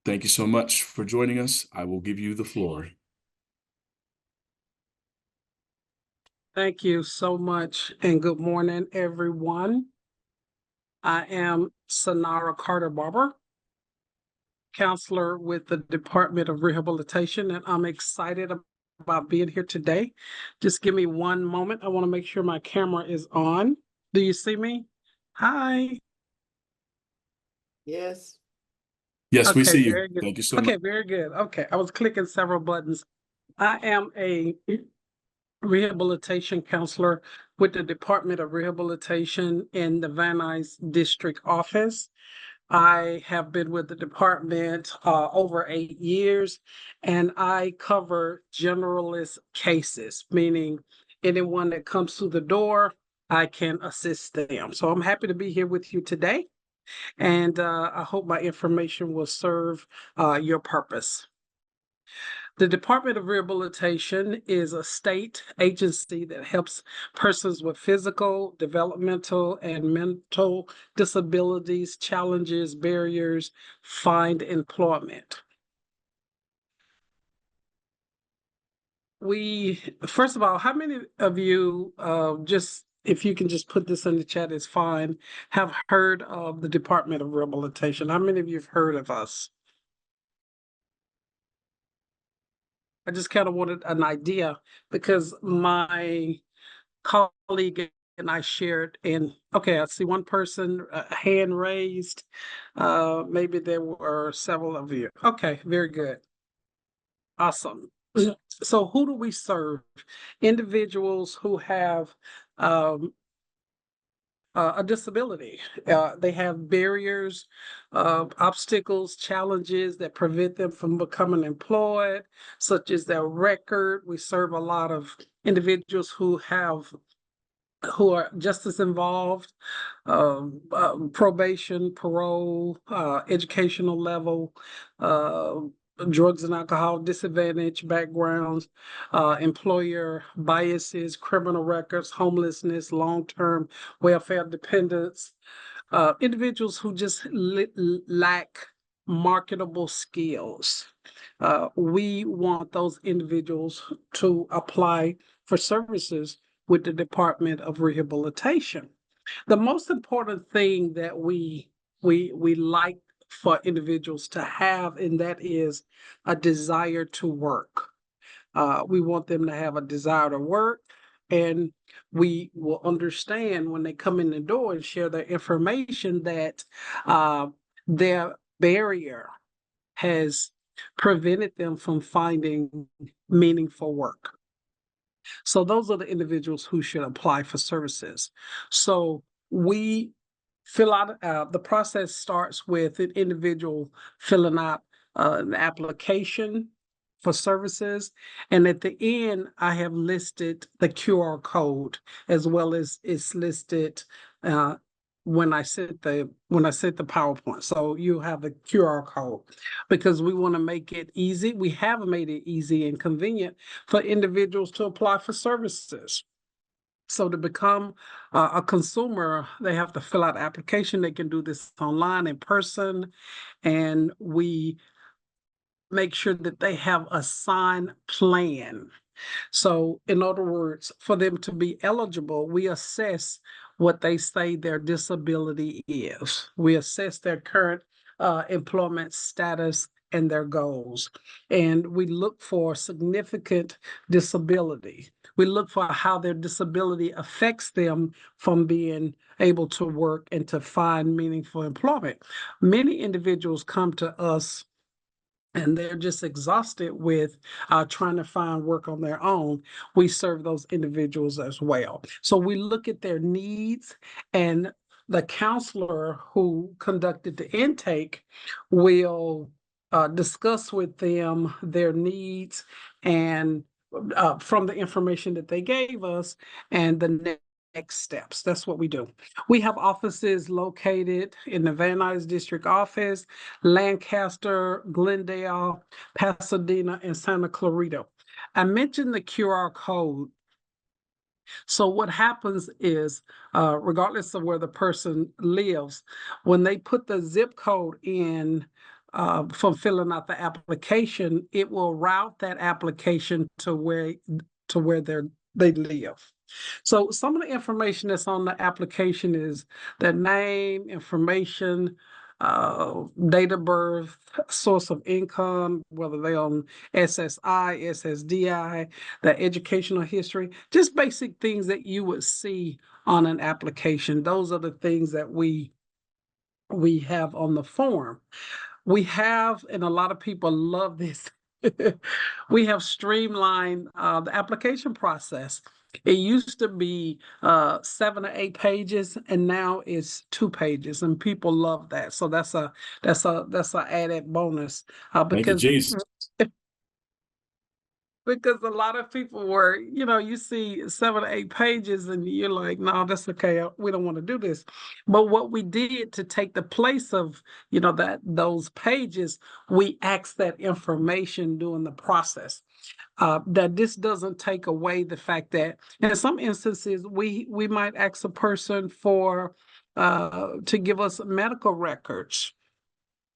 Thank you so much for joining us. I will give you the floor. Thank you so much, and good morning, everyone. I am Sonara Carter-Barber, counselor with the Department of Rehabilitation, and I'm excited about being here today. Just give me one moment. I want to make sure my camera is on. Do you see me? Hi. Yes. Yes, we Okay, see you. very good. Thank you so much. Okay, very good. Okay, I was clicking several buttons. I am a rehabilitation counselor with the Department of Rehabilitation in the Van Nuys District Office. I have been with the department over 8 years, and I cover generalist cases, meaning anyone that comes through the door, I can assist them. So I'm happy to be here with you today, and I hope my information will serve your purpose. The Department of Rehabilitation is a state agency that helps persons with physical, developmental, and mental disabilities, challenges, barriers find employment. First of all, how many of you, just if you can just put this in the chat, is fine, have heard of the Department of Rehabilitation? How many of you have heard of us? I just kind of wanted an idea because my colleague and I shared, and okay, I see one person, hand raised. Maybe there were several of you. Okay, very good. Awesome. So who do we serve? Individuals who have a disability. They have barriers, obstacles, challenges that prevent them from becoming employed, such as their record. We serve a lot of individuals who are justice involved, probation, parole, educational level, drugs and alcohol, disadvantage backgrounds, employer biases, criminal records, homelessness, long-term welfare dependence, individuals who just lack marketable skills. We want those individuals to apply for services with the Department of Rehabilitation. The most important thing that we like for individuals to have, and that is a desire to work. We want them to have a desire to work, and we will understand when they come in the door and share their information that their barrier has prevented them from finding meaningful work. So those are the individuals who should apply for services. So we fill out, the process starts with an individual filling out an application for services. And at the end, I have listed the QR code as well as it's listed when I sent the PowerPoint. So you have the QR code because we want to make it easy. We have made it easy and convenient for individuals to apply for services. So to become a consumer, they have to fill out an application. They can do this online, in person, and we make sure that they have a signed plan. So in other words, for them to be eligible, we assess what they say their disability is. We assess their current employment status and their goals. And we look for significant disability. We look for how their disability affects them from being able to work and to find meaningful employment. Many individuals come to us and they're just exhausted with trying to find work on their own. We serve those individuals as well. So we look at their needs, and the counselor who conducted the intake will discuss with them their needs and from the information that they gave us and the next steps. That's what we do. We have offices located in the Van Nuys District Office, Lancaster, Glendale, Pasadena, and Santa Clarita. I mentioned the QR code. So what happens is, regardless of where the person lives, when they put the zip code in, from filling out the application, it will route that application to where they live. So some of the information that's on the application is their name, information, date of birth, source of income, whether they're on SSI, SSDI, their educational history, just basic things that you would see on an application. Those are the things that we have on the form. We have, and a lot of people love this, we have streamlined the application process. It used to be 7 or 8 pages, and now it's 2 pages, and people love that. So that's a added bonus Thank you, because Jesus. because a lot of people were, you see 7 or 8 pages and you're like, no, that's okay. We don't want to do this. But what we did to take the place of, those pages, we asked that information during the process. That this doesn't take away the fact that in some instances we might ask a person for to give us medical records.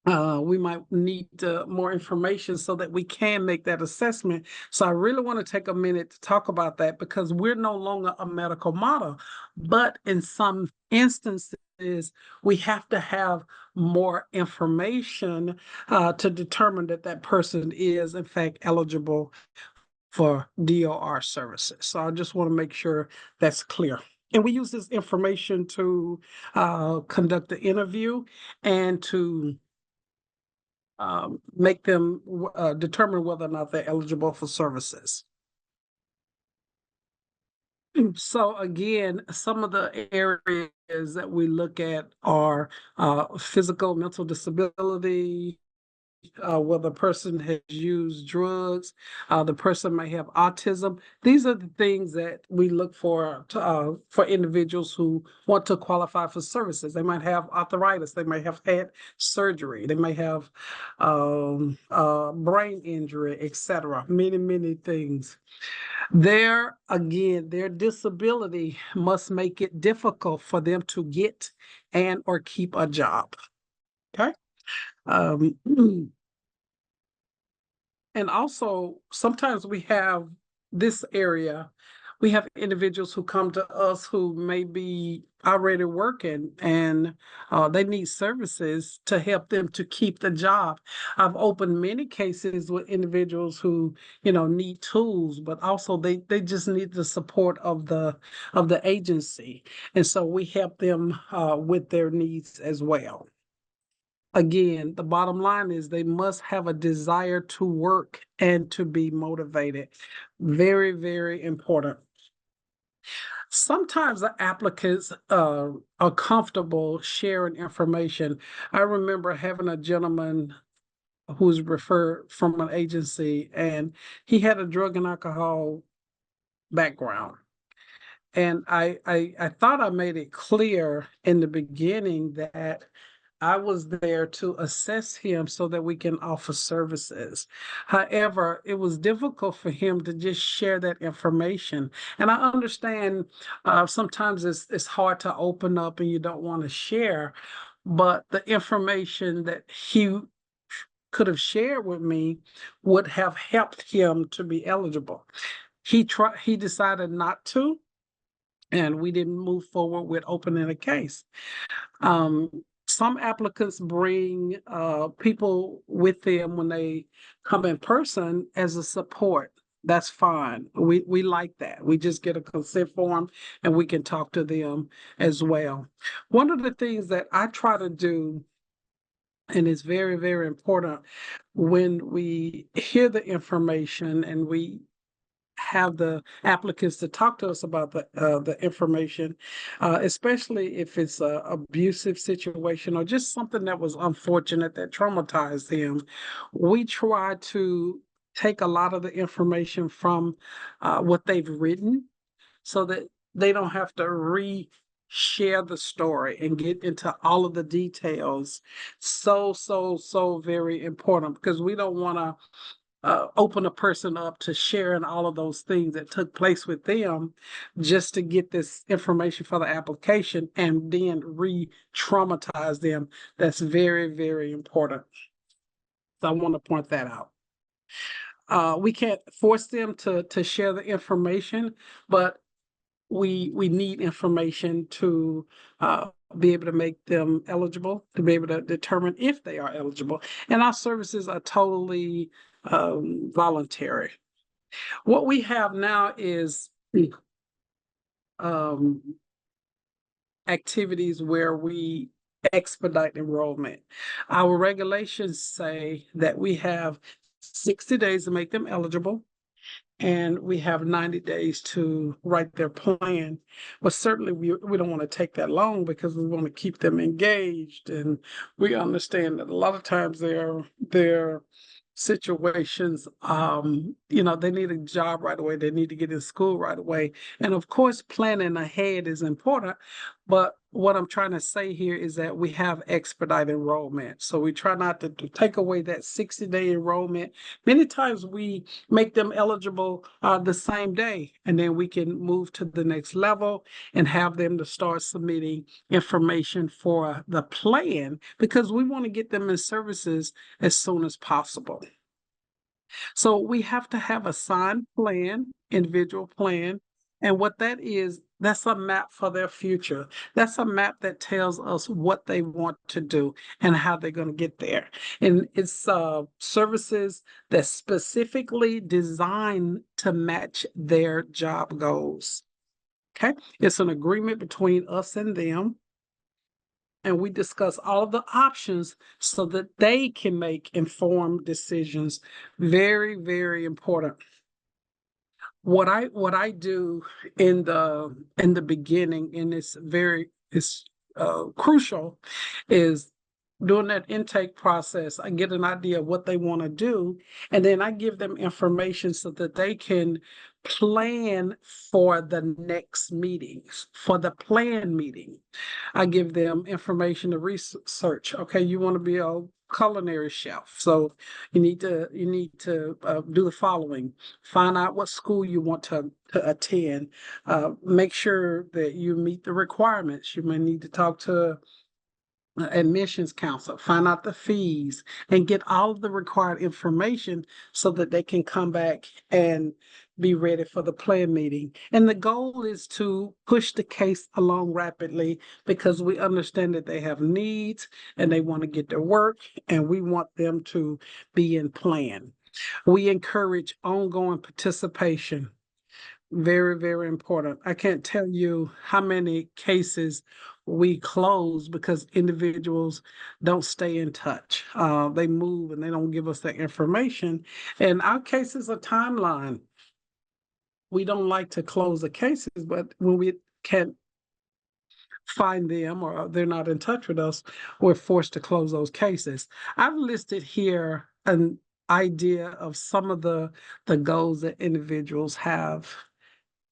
We might need more information so that we can make that assessment. So I really want to take a minute to talk about that because we're no longer a medical model, but in some instances, we have to have more information to determine that that person is in fact eligible for DOR services. So I just want to make sure that's clear. And we use this information to conduct the interview and to make them determine whether or not they're eligible for services. So again, some of the areas that we look at are physical, mental disability, whether a person has used drugs, the person may have autism. These are the things that we look for individuals who want to qualify for services. They might have arthritis, they may have had surgery, they may have brain injury, etc. Many, many things. Their disability must make it difficult for them to get and or keep a job. Okay. Um, And also, sometimes we have this area, we have individuals who come to us who may be already working and they need services to help them to keep the job. I've opened many cases with individuals who, need tools, but also they just need the support of the agency. And so we help them with their needs as well. Again, the bottom line is they must have a desire to work and to be motivated. Very, very important. Sometimes the applicants are comfortable sharing information. I remember having a gentleman who's referred from an agency, and he had a drug and alcohol background. And I thought I made it clear in the beginning that I was there to assess him so that we can offer services. However, it was difficult for him to just share that information. And I understand sometimes it's hard to open up and you don't want to share, but the information that he could have shared with me would have helped him to be eligible. He decided not to, and we didn't move forward with opening a case. Some applicants bring people with them when they come in person as a support. That's fine. We like that. We just get a consent form and we can talk to them as well. One of the things that I try to do, and it's very, very important when we hear the information and we have the applicants to talk to us about the information, especially if it's a abusive situation or just something that was unfortunate that traumatized him. We try to take a lot of the information from what they've written so that they don't have to share the story and get into all of the details. So very important because we don't want to open a person up to sharing all of those things that took place with them just to get this information for the application and then re-traumatize them. That's very, very important. I want to point that out. We can't force them to share the information, but we need information to be able to make them eligible, to be able to determine if they are eligible. And our services are totally voluntary. What we have now is um, activities where we expedite enrollment. Our regulations say that we have 60 days to make them eligible, and we have 90 days to write their plan. But certainly we don't want to take that long because we want to keep them engaged. And we understand that a lot of times their situations, they need a job right away. They need to get in school right away. And of course, planning ahead is important. But what I'm trying to say here is that we have expedite enrollment. So we try not to take away that 60-day enrollment. Many times we make them eligible the same day, and then we can move to the next level and have them to start submitting information for the plan because we want to get them in services as soon as possible. So we have to have a signed plan, individual plan. And what that is, that's a map for their future. That's a map that tells us what they want to do and how they're going to get there. And it's services that's specifically designed to match their job goals. Okay. It's an agreement between us and them. And we discuss all of the options so that they can make informed decisions. Very, very important. What I do in the beginning, and it's crucial, is during that intake process, I get an idea of what they want to do, and then I give them information so that they can plan for the next meetings, for the plan meeting. I give them information to research. Okay, you want to be a culinary chef, so you need to do the following: find out what school you want to attend. Make sure that you meet the requirements. You may need to talk to admissions counselor, find out the fees, and get all of the required information so that they can come back and be ready for the plan meeting. And the goal is to push the case along rapidly because we understand that they have needs and they want to get their work, and we want them to be in plan. We encourage ongoing participation. Very, very important. I can't tell you how many cases we close because individuals don't stay in touch. They move and they don't give us that information. And our case is a timeline. We don't like to close the cases, but when we can't find them or they're not in touch with us, we're forced to close those cases. I've listed here an idea of some of the goals that individuals have.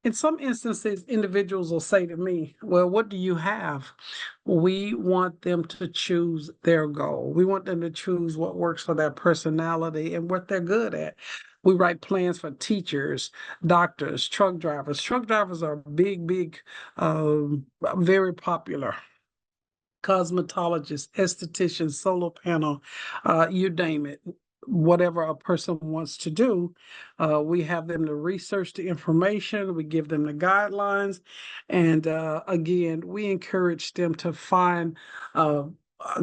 In some instances, individuals will say to me, well, what do you have? We want them to choose their goal. We want them to choose what works for their personality and what they're good at. We write plans for teachers, doctors, truck drivers. Truck drivers are big, very popular. Cosmetologists, estheticians, solar panel, you name it. Whatever a person wants to do, we have them to research the information, we give them the guidelines, and again, we encourage them to find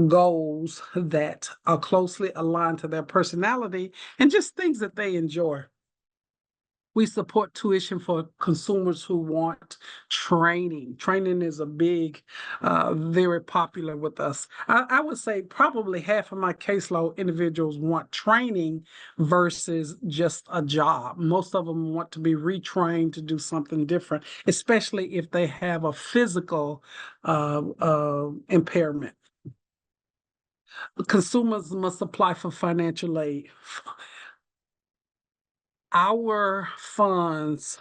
goals that are closely aligned to their personality and just things that they enjoy. We support tuition for consumers who want training. Training is a big, very popular with us. I would say probably half of my caseload individuals want training versus just a job. Most of them want to be retrained to do something different, especially if they have a physical impairment. Consumers must apply for financial aid. Our funds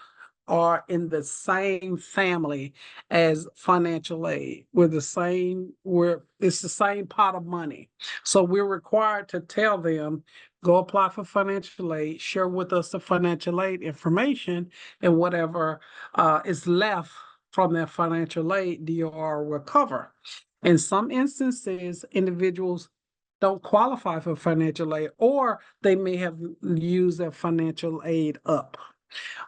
are in the same family as financial aid. It's the same pot of money. So we're required to tell them, go apply for financial aid, share with us the financial aid information, and whatever is left from their financial aid, DOR will cover. In some instances, individuals don't qualify for financial aid, or they may have used their financial aid up.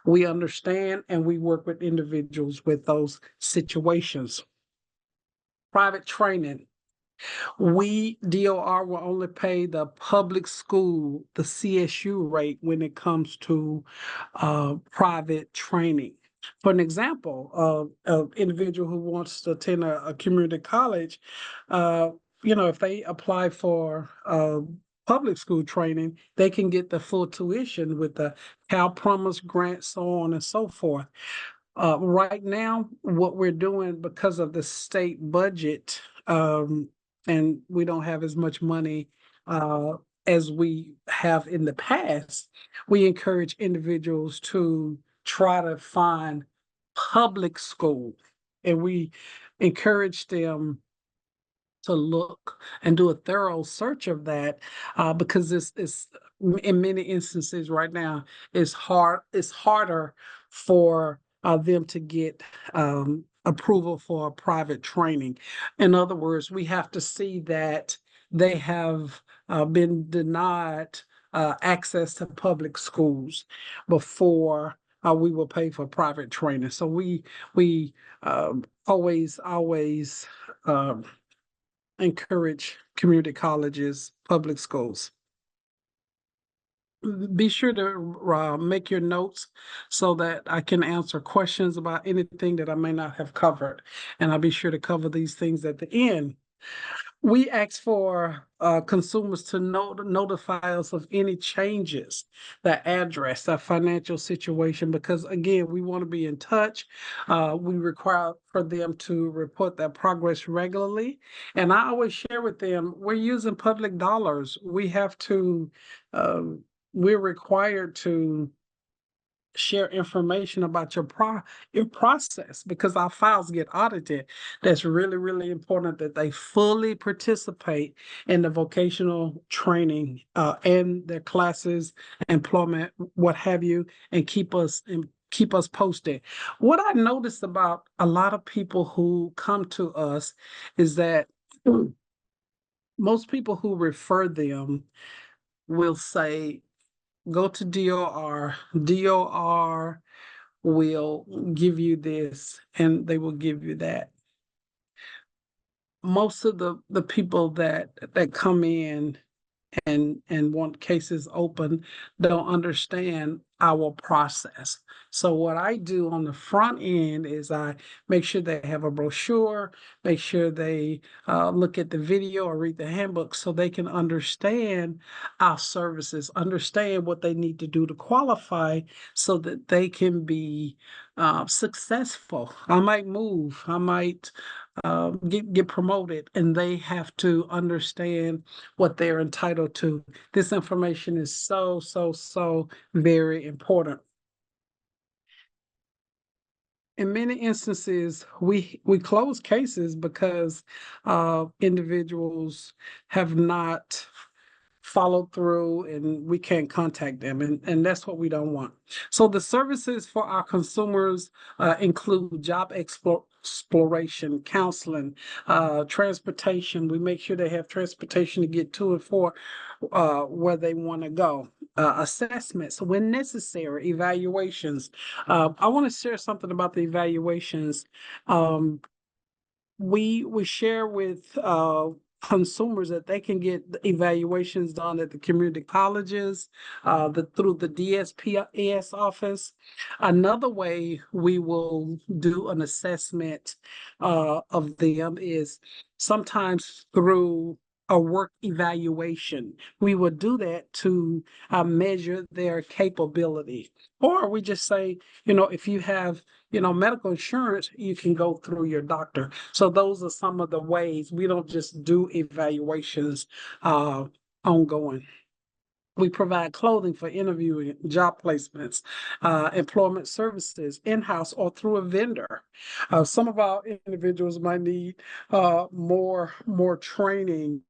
We understand and we work with individuals with those situations. Private training. We, DOR, will only pay the public school, the CSU rate when it comes to private training. For an example, an individual who wants to attend a community college, if they apply for public school training, they can get the full tuition with the Cal Promise grant, so on and so forth. Right now, what we're doing because of the state budget, and we don't have as much money as we have in the past, we encourage individuals to try to find public school, and we encourage them to look and do a thorough search of that, because it's in many instances right now it's harder for them to get approval for private training. In other words, we have to see that they have been denied access to public schools before we will pay for private training. So we always encourage community colleges, public schools. Be sure to make your notes so that I can answer questions about anything that I may not have covered. And I'll be sure to cover these things at the end. We ask for consumers to notify us of any changes, the address, the financial situation, because again, we want to be in touch. We require for them to report their progress regularly. And I always share with them, we're using public dollars. We're required to share information about your process because our files get audited. That's really, really important that they fully participate in the vocational training and their classes, employment, what have you, and keep us posted. What I noticed about a lot of people who come to us is that most people who refer them will say, go to DOR. DOR will give you this and they will give you that. Most of the people that come in and want cases open don't understand our process. So what I do on the front end is I make sure they have a brochure, make sure they look at the video or read the handbook so they can understand our services, understand what they need to do to qualify so that they can be successful. I might move, I might get promoted, and they have to understand what they're entitled to. This information is so very important. In many instances, we close cases because individuals have not followed through and we can't contact them, and that's what we don't want. So the services for our consumers include job exploration, counseling, transportation. We make sure they have transportation to get to and for where they want to go. Assessments when necessary, evaluations. I want to share something about the evaluations. We share with consumers that they can get evaluations done at the community colleges, through the DSPS office. Another way we will do an assessment of them is sometimes through a work evaluation. We would do that to measure their capability. Or we just say, if you have medical insurance, you can go through your doctor. So those are some of the ways. We don't just do evaluations ongoing. We provide clothing for interviewing, job placements, employment services, in-house or through a vendor. Some of our individuals might need more training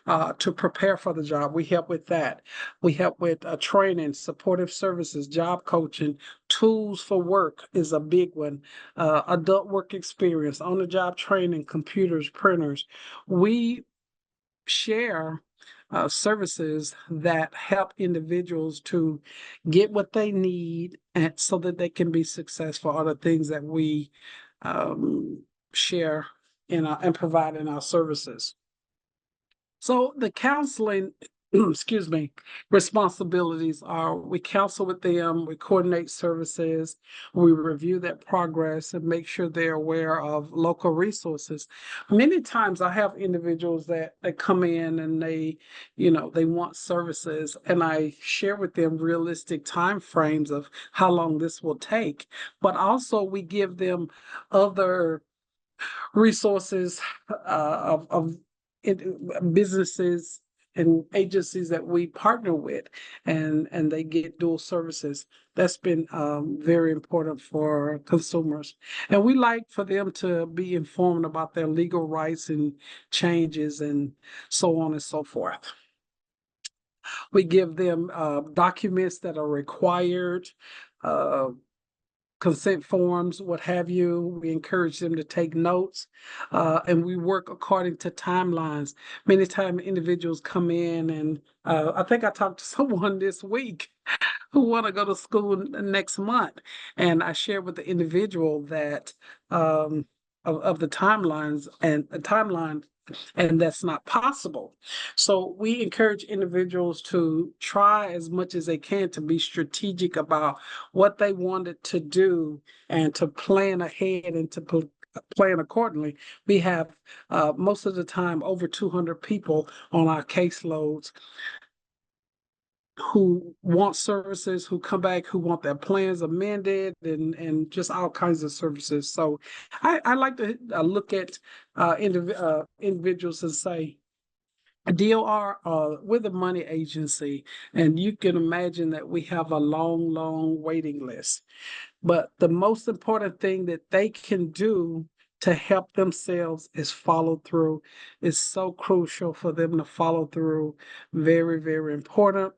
to prepare for the job. We help with that. We help with training, supportive services, job coaching, tools for work is a big one. Adult work experience, on-the-job training, computers, printers. We share services that help individuals to get what they need and so that they can be successful are the things that we share and provide in our services. So the counseling, excuse me, responsibilities are we counsel with them, we coordinate services, we review their progress and make sure they're aware of local resources. Many times I have individuals that come in and they want services and I share with them realistic time frames of how long this will take. But also we give them other resources of businesses and agencies that we partner with, and they get dual services. That's been very important for consumers, and we like for them to be informed about their legal rights and changes and so on and so forth. We give them documents that are required, uh, consent forms, what have you. We encourage them to take notes, and we work according to timelines. Many times individuals come in and I think I talked to someone this week who want to go to school next month. And I shared with the individual that of the timelines and the timeline, and that's not possible. So we encourage individuals to try as much as they can to be strategic about what they wanted to do and to plan ahead and to plan accordingly. We have most of the time over 200 people on our caseloads who want services, who come back, who want their plans amended, and just all kinds of services. So I like to look at individuals and say, DOR, we're the money agency, and you can imagine that we have a long, long waiting list. But the most important thing that they can do to help themselves is follow through. It's so crucial for them to follow through. Very, very important.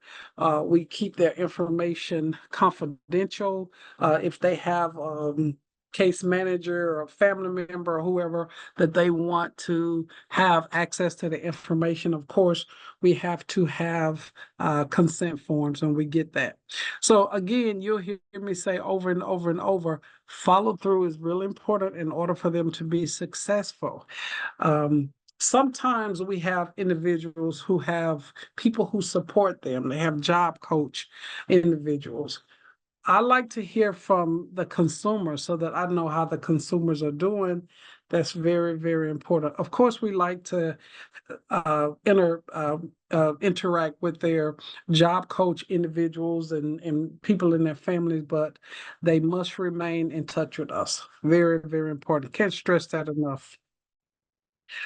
We keep their information confidential. If they have case manager or a family member or whoever that they want to have access to the information, of course, we have to have consent forms, and we get that. So again, you'll hear me say over and over and over, follow through is really important in order for them to be successful. Sometimes we have individuals who have people who support them. They have job coach individuals. I like to hear from the consumer so that I know how the consumers are doing. That's very, very important. Of course, we like to interact with their job coach individuals and people in their families, but they must remain in touch with us. Very, very important. Can't stress that enough.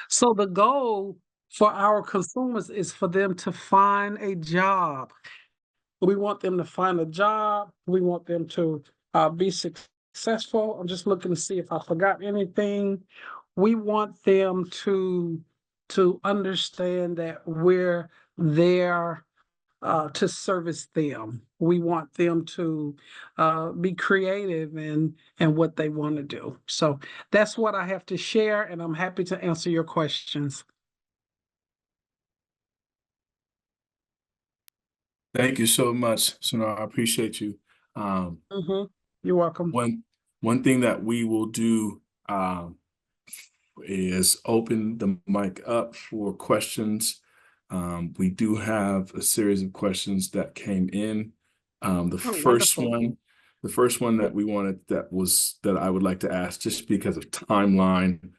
So the goal for our consumers is for them to find a job. We want them to find a job. We want them to be successful. I'm just looking to see if I forgot anything. We want them to understand that we're there to service them. We want them to be creative in what they want to do. So that's what I have to share, and I'm happy to answer your questions. Thank you so much, Sonara. I appreciate you. You're welcome. One thing that we will do is open the mic up for questions. We do have a series of questions that came in. The first one that we wanted that I would like to ask, just because of timeline,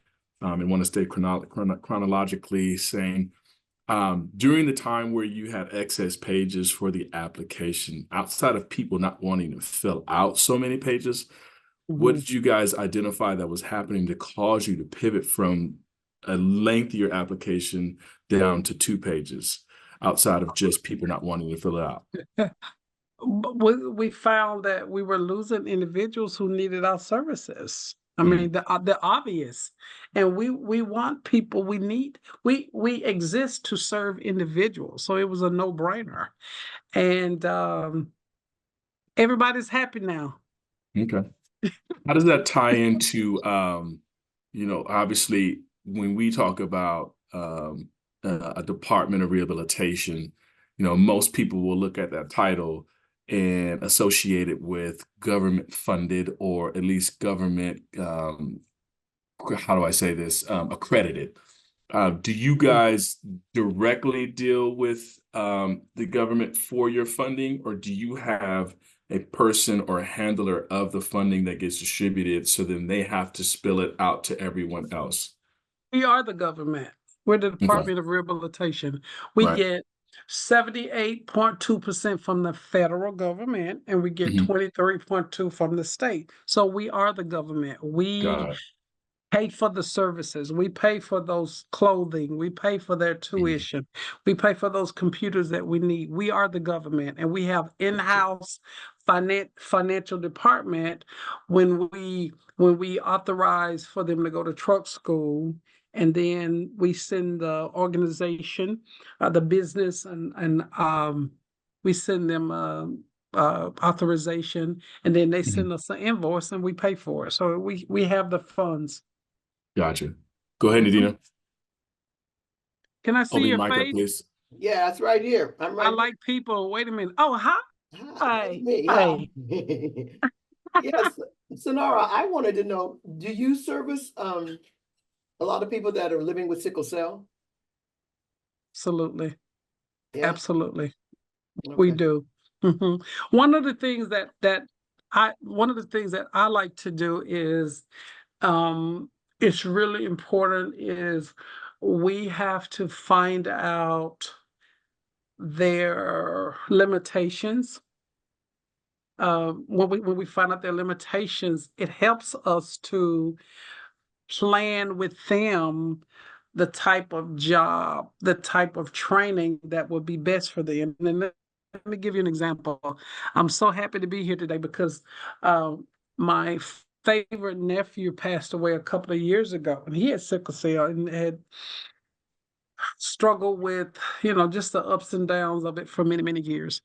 and want to stay chronologically saying, during the time where you had excess pages for the application, outside of people not wanting to fill out so many pages, what did you guys identify that was happening to cause you to pivot from a lengthier application down to 2 pages, outside of just people not wanting to fill it out? We found that we were losing individuals who needed our services. I mean, the obvious, and we want people. We exist to serve individuals, so it was a no-brainer, and everybody's happy now. Okay. How does that tie into, obviously when we talk about a Department of Rehabilitation, most people will look at that title and associate it with government funded, or at least government, how do I say this, accredited. Do you guys directly deal with the government for your funding, or do you have a person or a handler of the funding that gets distributed, so then they have to spill it out to everyone else? We are the government. We're the Okay. Department of Rehabilitation. We Right. get 78.2% from the federal government, and we get Mhm. 23.2 from the state. So we are the government. We Got it. pay for the services. We pay for those clothing. We pay for their Mhm. tuition. We pay for those computers that we need. We are the government, and we have Gotcha. in-house financial department when we authorize for them to go to truck school, and then we send the organization, the business, and we send them authorization, and then they Mhm. send us an invoice, and we pay for it. So we have the funds. Gotcha. Go ahead, Mhm. Nadina. Can I see Open your your mic up, face? please. Yeah, that's right here. I'm I right here. like people. Wait a minute. Oh, hi. Hi, that's Hi. me. Hi. Hi. Yes, Sonara, I wanted to know, do you service a lot of people that are living with sickle cell? Absolutely. Yeah, Absolutely. We okay. do. Mhm. One of the things that I like to do is um it's really important is we have to find out their limitations. When we find out their limitations, it helps us to plan with them the type of job, the type of training that would be best for them. And let me give you an example. I'm so happy to be here today because my favorite nephew passed away a couple of years ago, and he had sickle cell and had struggled with, just the ups and downs of it for many, many years.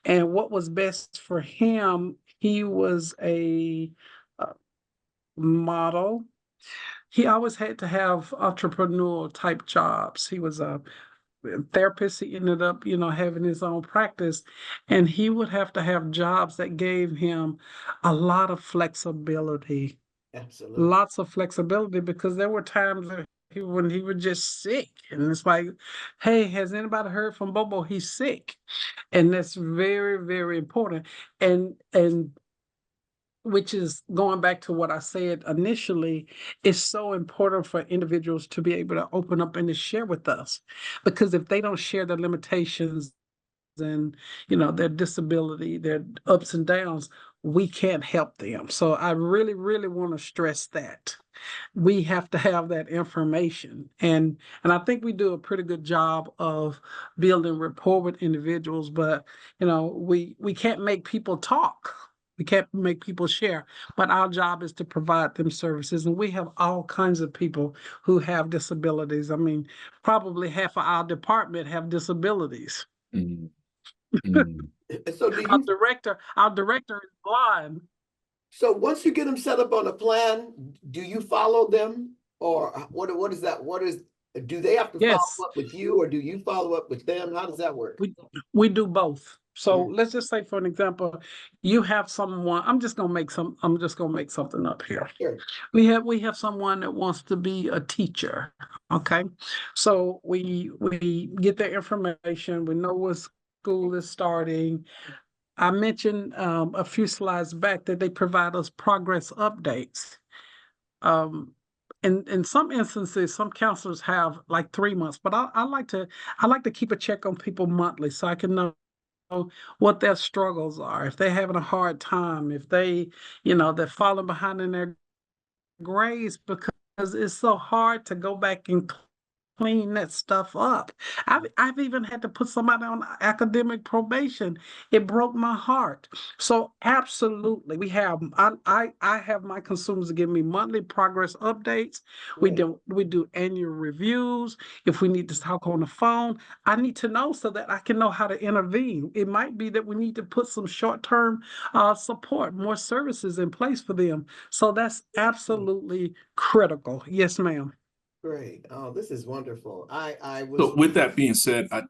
And what was best for him, he was a model. He always had to have entrepreneurial type jobs. He was a therapist. He ended up, having his own practice, and he would have to have jobs that gave him a lot of flexibility, Absolutely. lots of flexibility, because there were times when he was just sick, and it's like, hey, has anybody heard from Bobo? He's sick, and that's very, very important. And which is going back to what I said initially, it's so important for individuals to be able to open up and to share with us. Because if they don't share their limitations and their disability, their ups and downs, we can't help them. So I really, really want to stress that we have to have that information, and I think we do a pretty good job of building rapport with individuals, but we can't make people talk. We can't make people share, but our job is to provide them services, and we have all kinds of people who have disabilities. I mean, probably half of our department have disabilities. Mhm. Mhm. So do Our you, director, our director is blind. so once you get them set up on a plan, do you follow them? Or what is that? Do they have to follow Yes. up with you, or do you follow up with them? How does that work? We do both. So Mm, let's just say, for an example, you have someone. I'm just gonna make something up here. sure. We have someone that wants to be a teacher. Okay, so we get their information. We know what school is starting. I mentioned a few slides back that they provide us progress updates. Um, in some instances, some counselors have like 3 months, but I like to keep a check on people monthly so I can know what their struggles are. If they're having a hard time, if they're falling behind in their grades, because it's so hard to go back and clean that stuff up. I've even had to put somebody on academic probation. It broke my heart. So absolutely, I have my consumers give me monthly progress updates. Right. We do annual reviews. If we need to talk on the phone, I need to know so that I can know how to intervene. It might be that we need to put some short-term support, more services in place for them. So that's absolutely critical. Yes, ma'am. Great. Oh, this is wonderful. I was. So with that being said, I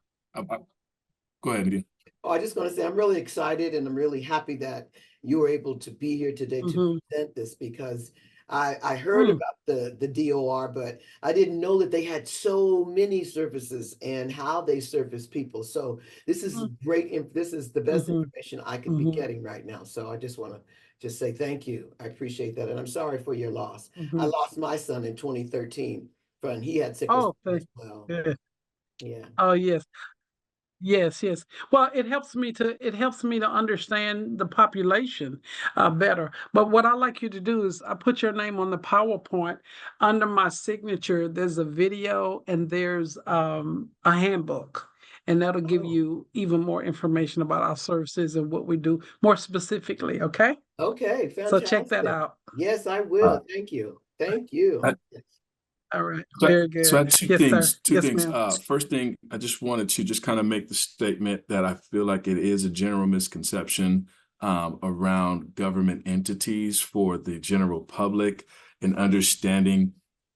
go ahead, Nadia. Oh, I just want to say I'm really excited and I'm really happy that you were able to be here today to Mm-hmm. present this, because I heard about the DOR, but I didn't know that they had so many services and how they service people. So this is great. This is the best Mm-hmm. information I could be Mm-hmm. getting right now. So I just want to just say thank you. I appreciate that. And I'm sorry for your loss. I Mm-hmm. lost my son in 2013, and he had sickle Oh, cell as well. yeah. Yeah. Oh, yes. Yes, yes. Well, it helps me to understand the population better. But what I like you to do is I put your name on the PowerPoint. Under my signature, there's a video and there's a handbook. And that'll give Oh, you even more information about our services and what we do more specifically. Okay. okay. So check that Fantastic. out. Yes, I Uh, will. Thank you. Thank you. I, All right. so, Very so I good. had two Yes, sir. things. Two Yes, things. ma'am. First thing, I just wanted to just kind of make the statement that I feel like it is a general misconception around government entities for the general public and understanding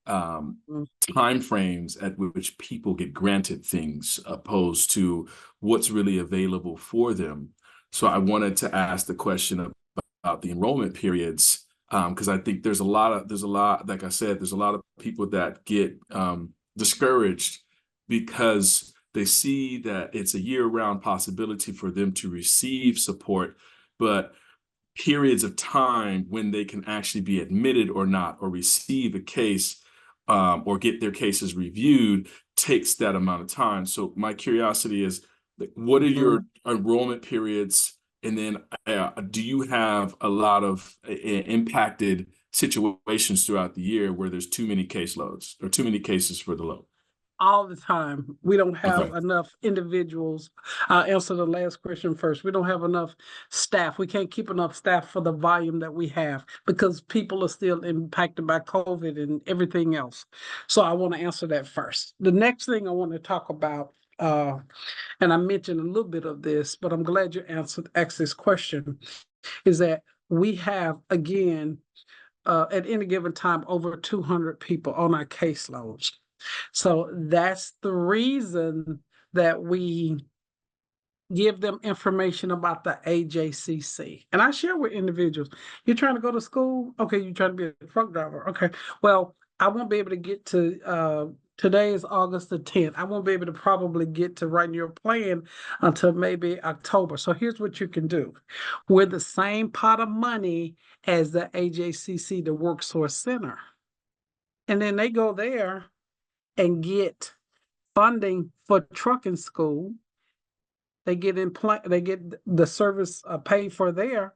Mm. timeframes at which people get granted things opposed to what's really available for them. So I wanted to ask the question about the enrollment periods, because I think there's a lot, like I said, there's a lot of people that get discouraged because they see that it's a year-round possibility for them to receive support, but periods of time when they can actually be admitted or not, or receive a case or get their cases reviewed takes that amount of time. So my curiosity is, like, what are your enrollment periods? And then do you have a lot of impacted situations throughout the year where there's too many caseloads or too many cases for the load? All the time. We don't have Okay. enough individuals. I'll answer the last question first. We don't have enough staff. We can't keep enough staff for the volume that we have because people are still impacted by COVID and everything else. So I want to answer that first. The next thing I want to talk about, and I mentioned a little bit of this, but I'm glad you asked this question, is that we have, again, at any given time, over 200 people on our caseloads. So that's the reason that we give them information about the AJCC. And I share with individuals, you're trying to go to school? Okay, you're trying to be a truck driver. Okay, well, I won't be able to get to, today is August the 10th. I won't be able to probably get to writing your plan until maybe October. So here's what you can do. We're the same pot of money as the AJCC, the Worksource Center. And then they go there and get funding for trucking school. They get they get the service paid for there.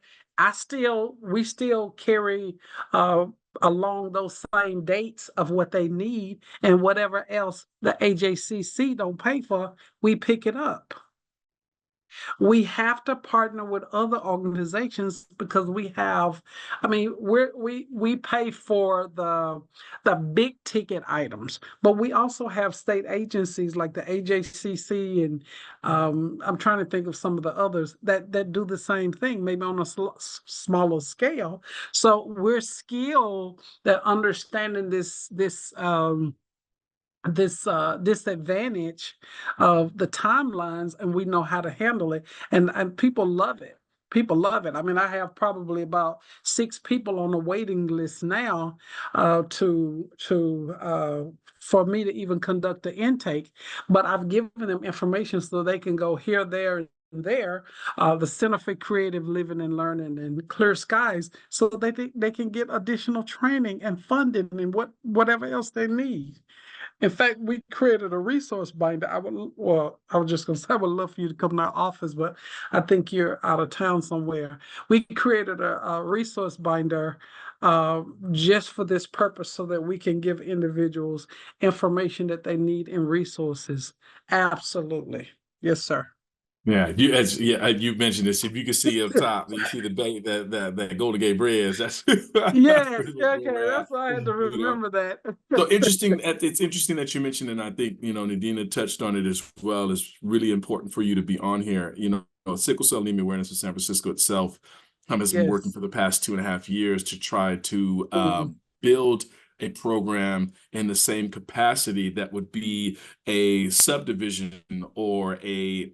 We still carry uh, along those same dates of what they need, and whatever else the AJCC don't pay for, we pick it up. We have to partner with other organizations because we pay for the big ticket items, but we also have state agencies like the AJCC, and I'm trying to think of some of the others that do the same thing, maybe on a smaller scale. So we're skilled at understanding this advantage of the timelines, and we know how to handle it, and people love it. People love it. I mean, I have probably about 6 people on the waiting list now for me to even conduct the intake, but I've given them information so they can go here, there, and there, the Center for Creative Living and Learning and Clear Skies, so they can get additional training and funding and whatever else they need. In fact, we created a resource binder. I was just gonna say I would love for you to come to our office, but I think you're out of town somewhere. We created a resource binder just for this purpose so that we can give individuals information that they need and resources. Absolutely. Yes, sir. Yeah, you mentioned this. If you can see up top, you see the bank that Golden Gate Bridge. That's that's Yes, pretty much where okay, we're at. that's why I had to You know, remember that. so interesting. It's interesting that you mentioned, and I think Nadina touched on it as well. It's really important for you to be on here. Sickle cell anemia awareness in San Francisco itself has been working Yes. for the past 2.5 years to try to Mhm. build a program in the same capacity that would be a subdivision or a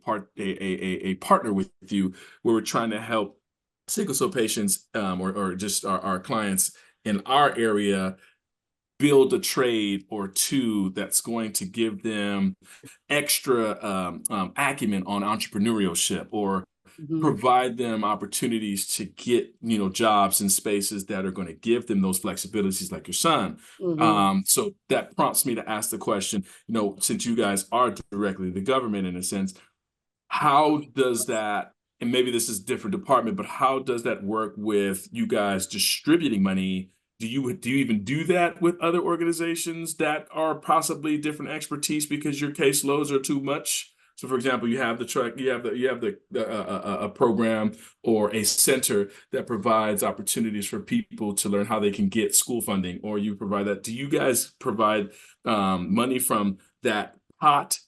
partner with you, where we're trying to help sickle cell patients or just our clients in our area build a trade or two that's going to give them extra acumen on entrepreneurship, or provide them opportunities to get, jobs in spaces that are going to give them those flexibilities, like your son. So that prompts me to ask the question, since you guys are directly the government in a sense, how does that, and maybe this is a different department, but how does that work with you guys distributing money? Do you even do that with other organizations that are possibly different expertise because your caseloads are too much? So, for example, you have a program or a center that provides opportunities for people to learn how they can get school funding, or you provide that. Do you guys provide money from that pot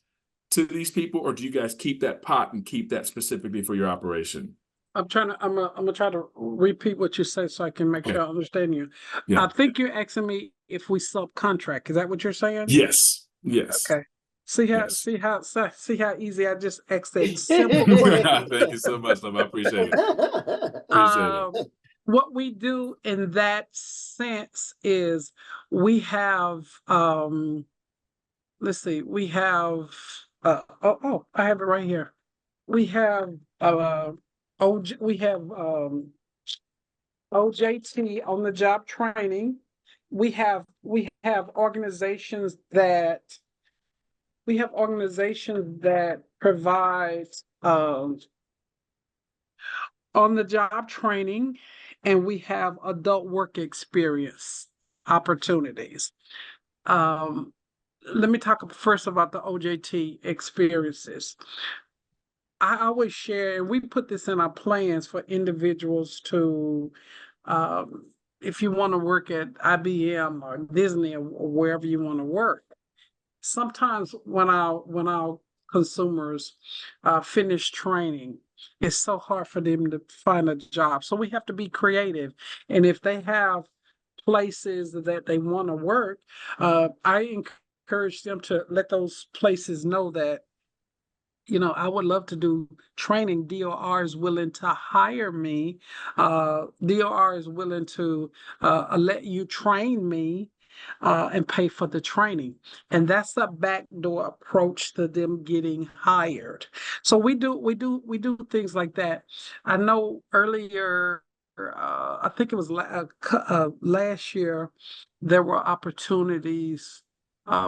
to these people, or do you guys keep that pot and keep that specifically for your operation? I'm gonna try to repeat what you say so I can make sure I understand you. Yeah. I think you're asking me if we subcontract. Is that what you're saying? Yes. Yes. Okay. See Yes. how easy I just asked that simple question. Thank you so much, Love. I appreciate it. Appreciate it. What we do in that sense is we have let's see, we have I have it right here. We have we have OJT, on the job training. We have organizations that provide on the job training, and we have adult work experience opportunities. Let me talk first about the OJT experiences. I always share, and we put this in our plans for individuals to, if you want to work at IBM or Disney or wherever you want to work. Sometimes when our consumers finish training, it's so hard for them to find a job. So we have to be creative. And if they have places that they want to work, I encourage them to let those places know that, I would love to do training. DOR is willing to hire me. DOR is willing to let you train me and pay for the training. And that's a backdoor approach to them getting hired. So we do things like that. I know earlier, I think it was last year, there were opportunities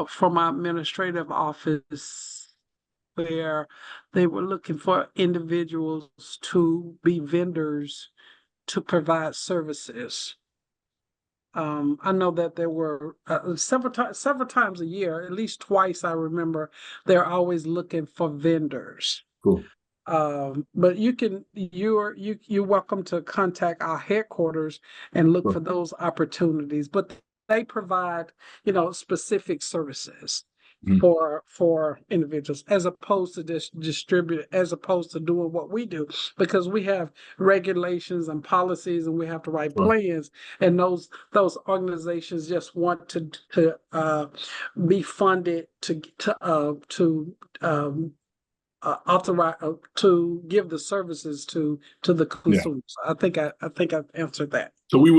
from our administrative office where they were looking for individuals to be vendors to provide services. I know that there were several times a year, at least twice, I remember, they're always looking for vendors. Cool. But you're welcome to contact our headquarters and look for those opportunities. But they provide, specific services for individuals, as opposed to as opposed to doing what we do, because we have regulations and policies, and we have to write plans, and those organizations just want to be funded to authorize to give the services to the consumers. I think I've answered that. So we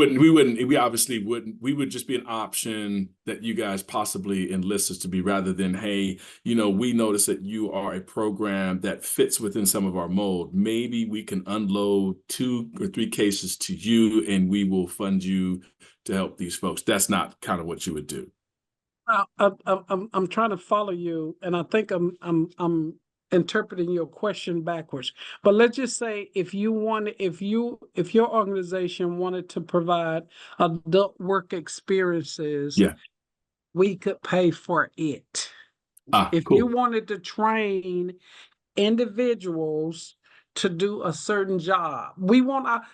obviously wouldn't, we would just be an option that you guys possibly enlist us to be, rather than, hey, we notice that you are a program that fits within some of our mold. Maybe we can unload 2 or 3 cases to you, and we will fund you to help these folks. That's not kind of what you would do. I'm trying to follow you, and I think I'm interpreting your question backwards. But let's just say if your organization wanted to provide adult work experiences, we could pay for it. If you wanted to train individuals to do a certain job,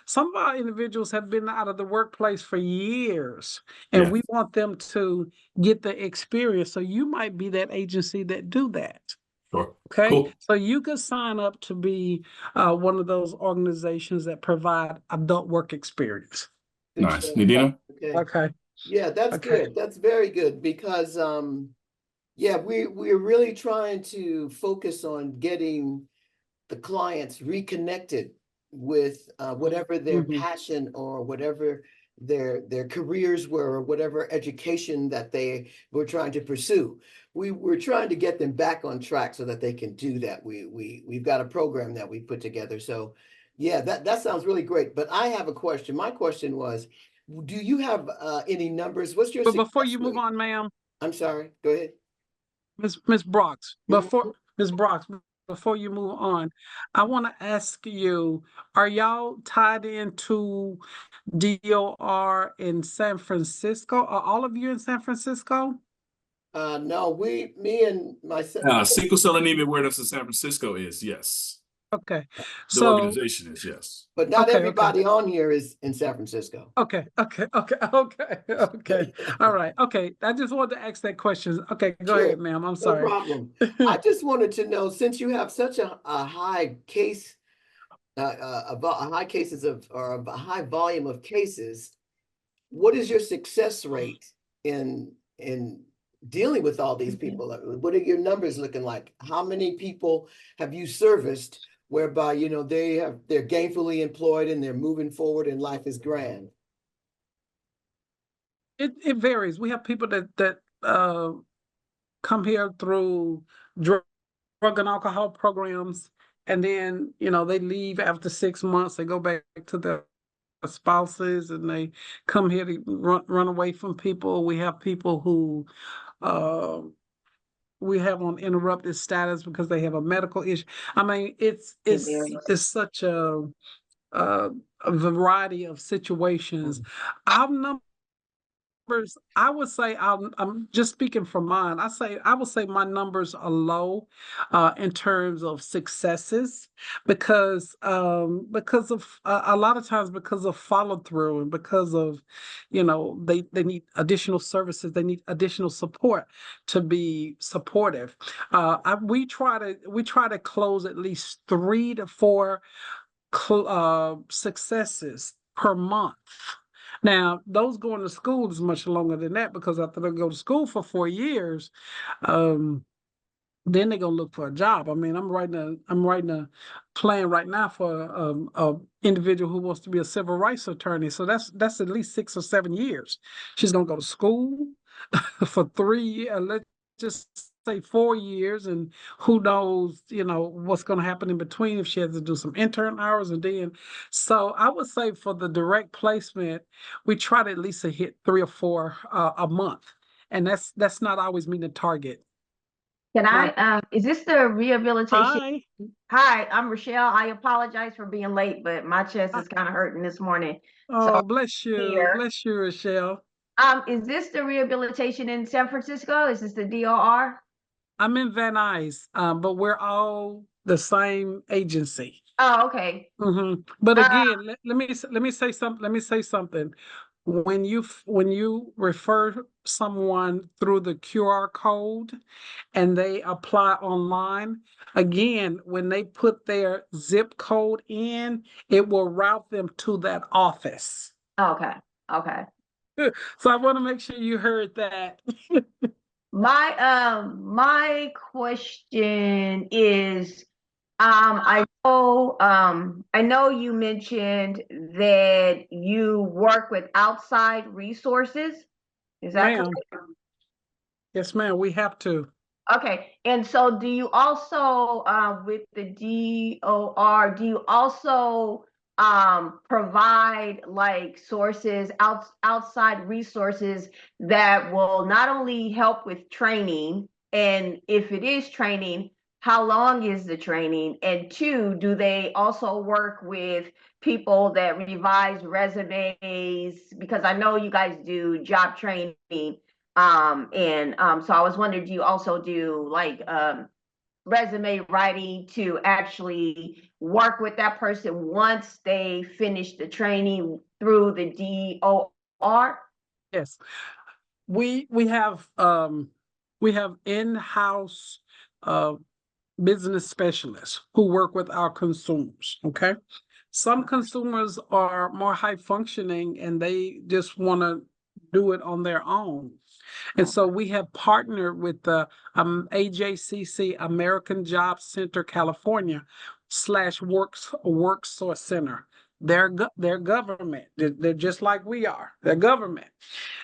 some of our individuals have been out of the workplace for years, and we want them to get the experience. So you might be that agency that do that. Sure. Okay. Cool. So you could sign up to be one of those organizations that provide adult work experience. Nice. Nadina? Okay. Yeah, that's Okay. good. That's very good because yeah, we're really trying to focus on getting the clients reconnected with whatever their Mhm. passion or whatever their careers were or whatever education that they were trying to pursue. We're trying to get them back on track so that they can do that. We've got a program that we put together. So yeah, that sounds really great. But I have a question. My question was, do you have any numbers? What's your But before success you move rate? on, ma'am, I'm sorry, go ahead. Miss Brox, Mhm. before you move on, I want to ask you, are y'all tied into DOR in San Francisco? Are all of you in San Francisco? No, me and my son, Sickle cell anemia awareness in San Francisco is yes. Okay. The So, organization is yes. but not okay. everybody on here is in San Francisco. Okay. All right. Okay. I just wanted to ask that question. Okay, go Sure, ahead, ma'am. I'm no sorry. problem. I just wanted to know, since you have such a high case, a high cases of, or a high volume of cases, what is your success rate in dealing with all these people? What are your numbers looking like? How many people have you serviced whereby, you know, they're gainfully employed and they're moving forward and life is grand? It varies. We have people that come here through drug and alcohol programs, and then they leave after 6 months. They go back to their spouses, and they come here to run away from people. We have people who uh, we have on interrupted status because they have a medical issue. I mean, it's such a, a variety of situations. Our numbers, I would say, I'm just speaking from mine. I would say my numbers are low in terms of successes because of a lot of times because of follow through and because of they need additional services, they need additional support to be supportive. We try to close at least 3 to 4 successes per month. Now, those going to school is much longer than that because after they go to school for 4 years, then they're gonna look for a job. I mean, I'm writing a plan right now for a individual who wants to be a civil rights attorney. So that's at least 6 or 7 years. She's gonna go to school for 3 years. Let's just say 4 years, and who knows, what's gonna happen in between if she has to do some intern hours and then. So I would say for the direct placement, we try to at least hit 3 or 4 a month, and that's not always meeting the target. Can I, is this the rehabilitation? Hi. Hi, I'm Rochelle. I apologize for being late, but my chest is kind of hurting this morning. So Oh, bless you. here. Bless you, Rochelle. Is this the rehabilitation in San Francisco? Is this the DOR? I'm in Van Nuys, but we're all the same agency. Oh, okay. But again, let me say something. Let me say something. When you refer someone through the QR code and they apply online, again, when they put their zip code in, it will route them to that office. Okay. Okay. So I want to make sure you heard that. My question is, I know you mentioned that you work with outside resources. Is that Ma'am. correct? Yes, ma'am, we have to. Okay, and so do you also, with the DOR, do you also provide like sources, outside resources that will not only help with training, and if it is training, how long is the training? And two, do they also work with people that revise resumes? Because I know you guys do job training. So I was wondering, do you also do like resume writing to actually work with that person once they finish the training through the DOR? Yes. We have in-house business specialists who work with our consumers. Okay. Some consumers are more high functioning and they just want to do it on their own. And so we have partnered with the AJCC, American Job Center California / Worksource Center. They're government. They're just like we are. They're government,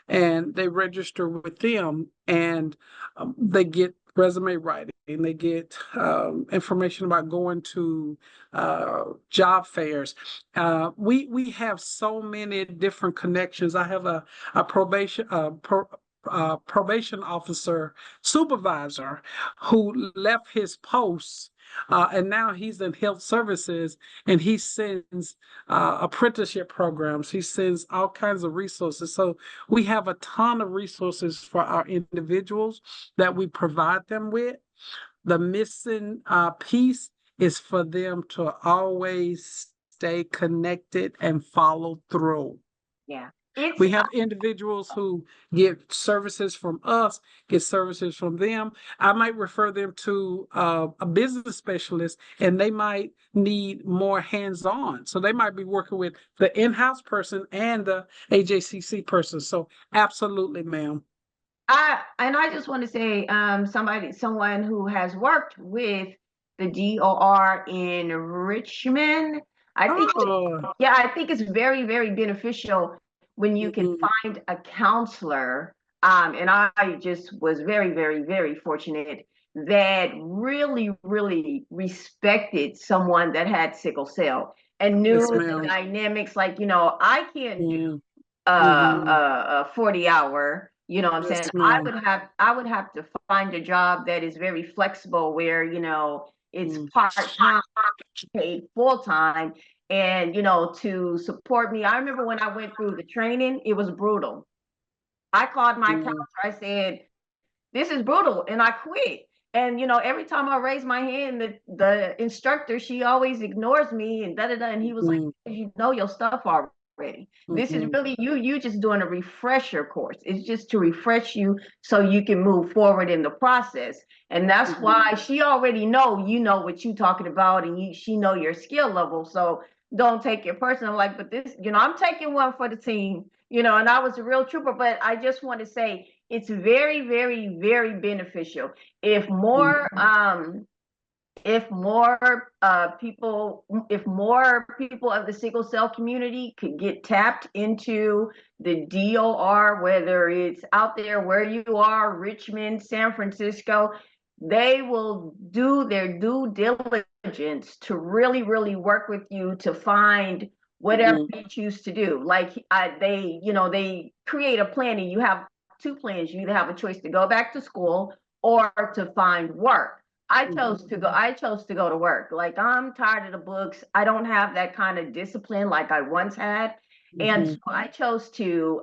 and they register with them, and they get resume writing, and they get information about going to job fairs. We have so many different connections. I have a probation probation officer supervisor who left his post, and now he's in health services, and he sends apprenticeship programs. He sends all kinds of resources. So we have a ton of resources for our individuals that we provide them with. The missing piece is for them to always stay connected and follow through. Yeah. We have individuals who get services from us, get services from them. I might refer them to a business specialist, and they might need more hands-on. So they might be working with the in-house person and the AJCC person. So absolutely, ma'am. I just want to say, someone who has worked with the DOR in Richmond, I think, I think it's very, very beneficial when you can find a counselor. And I just was very, very, very fortunate that really, really respected someone that had sickle cell and knew the dynamics. Like, I can't do a 40-hour. You know what I'm saying? I would have to find a job that is very flexible where, it's part-time, paid full-time, and, to support me. I remember when I went through the training, it was brutal. I called my counselor, I said, this is brutal, and I quit. And, every time I raise my hand, the instructor, she always ignores me and da-da-da. And he was like, you know your stuff already. This is really you just doing a refresher course. It's just to refresh you so you can move forward in the process. And that's why she already know what you're talking about, and she know your skill level. So don't take it personal. Like, but this, I'm taking one for the team, and I was a real trooper. But I just want to say it's very, very, very beneficial if more people of the sickle cell community could get tapped into the DOR, whether it's out there where you are, Richmond, San Francisco, they will do their due diligence to really, really work with you to find whatever you choose to do. Like they create a plan, and you have two plans. You either have a choice to go back to school or to find work. I chose to go to work. Like, I'm tired of the books. I don't have that kind of discipline like I once had. And so I chose to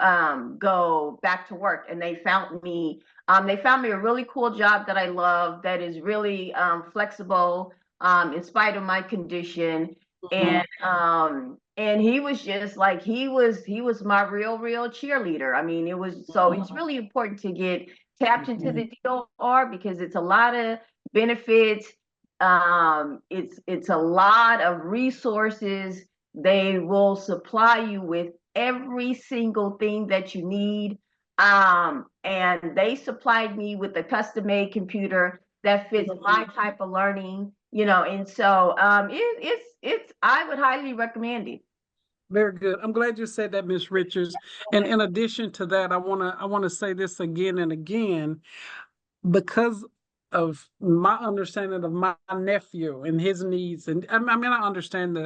go back to work, and they found me a really cool job that I love, that is really flexible in spite of my condition. And he was just like, he was my real cheerleader. I mean, it's really important to get tapped into the DOR because it's a lot of benefits. It's a lot of resources. They will supply you with every single thing that you need. And they supplied me with a custom-made computer that fits my type of learning, and so I would highly recommend it. Very good. I'm glad you said that, Ms. Richards. And in addition to that, I wanna say this again and again, because of my understanding of my nephew and his needs. And I mean, I understand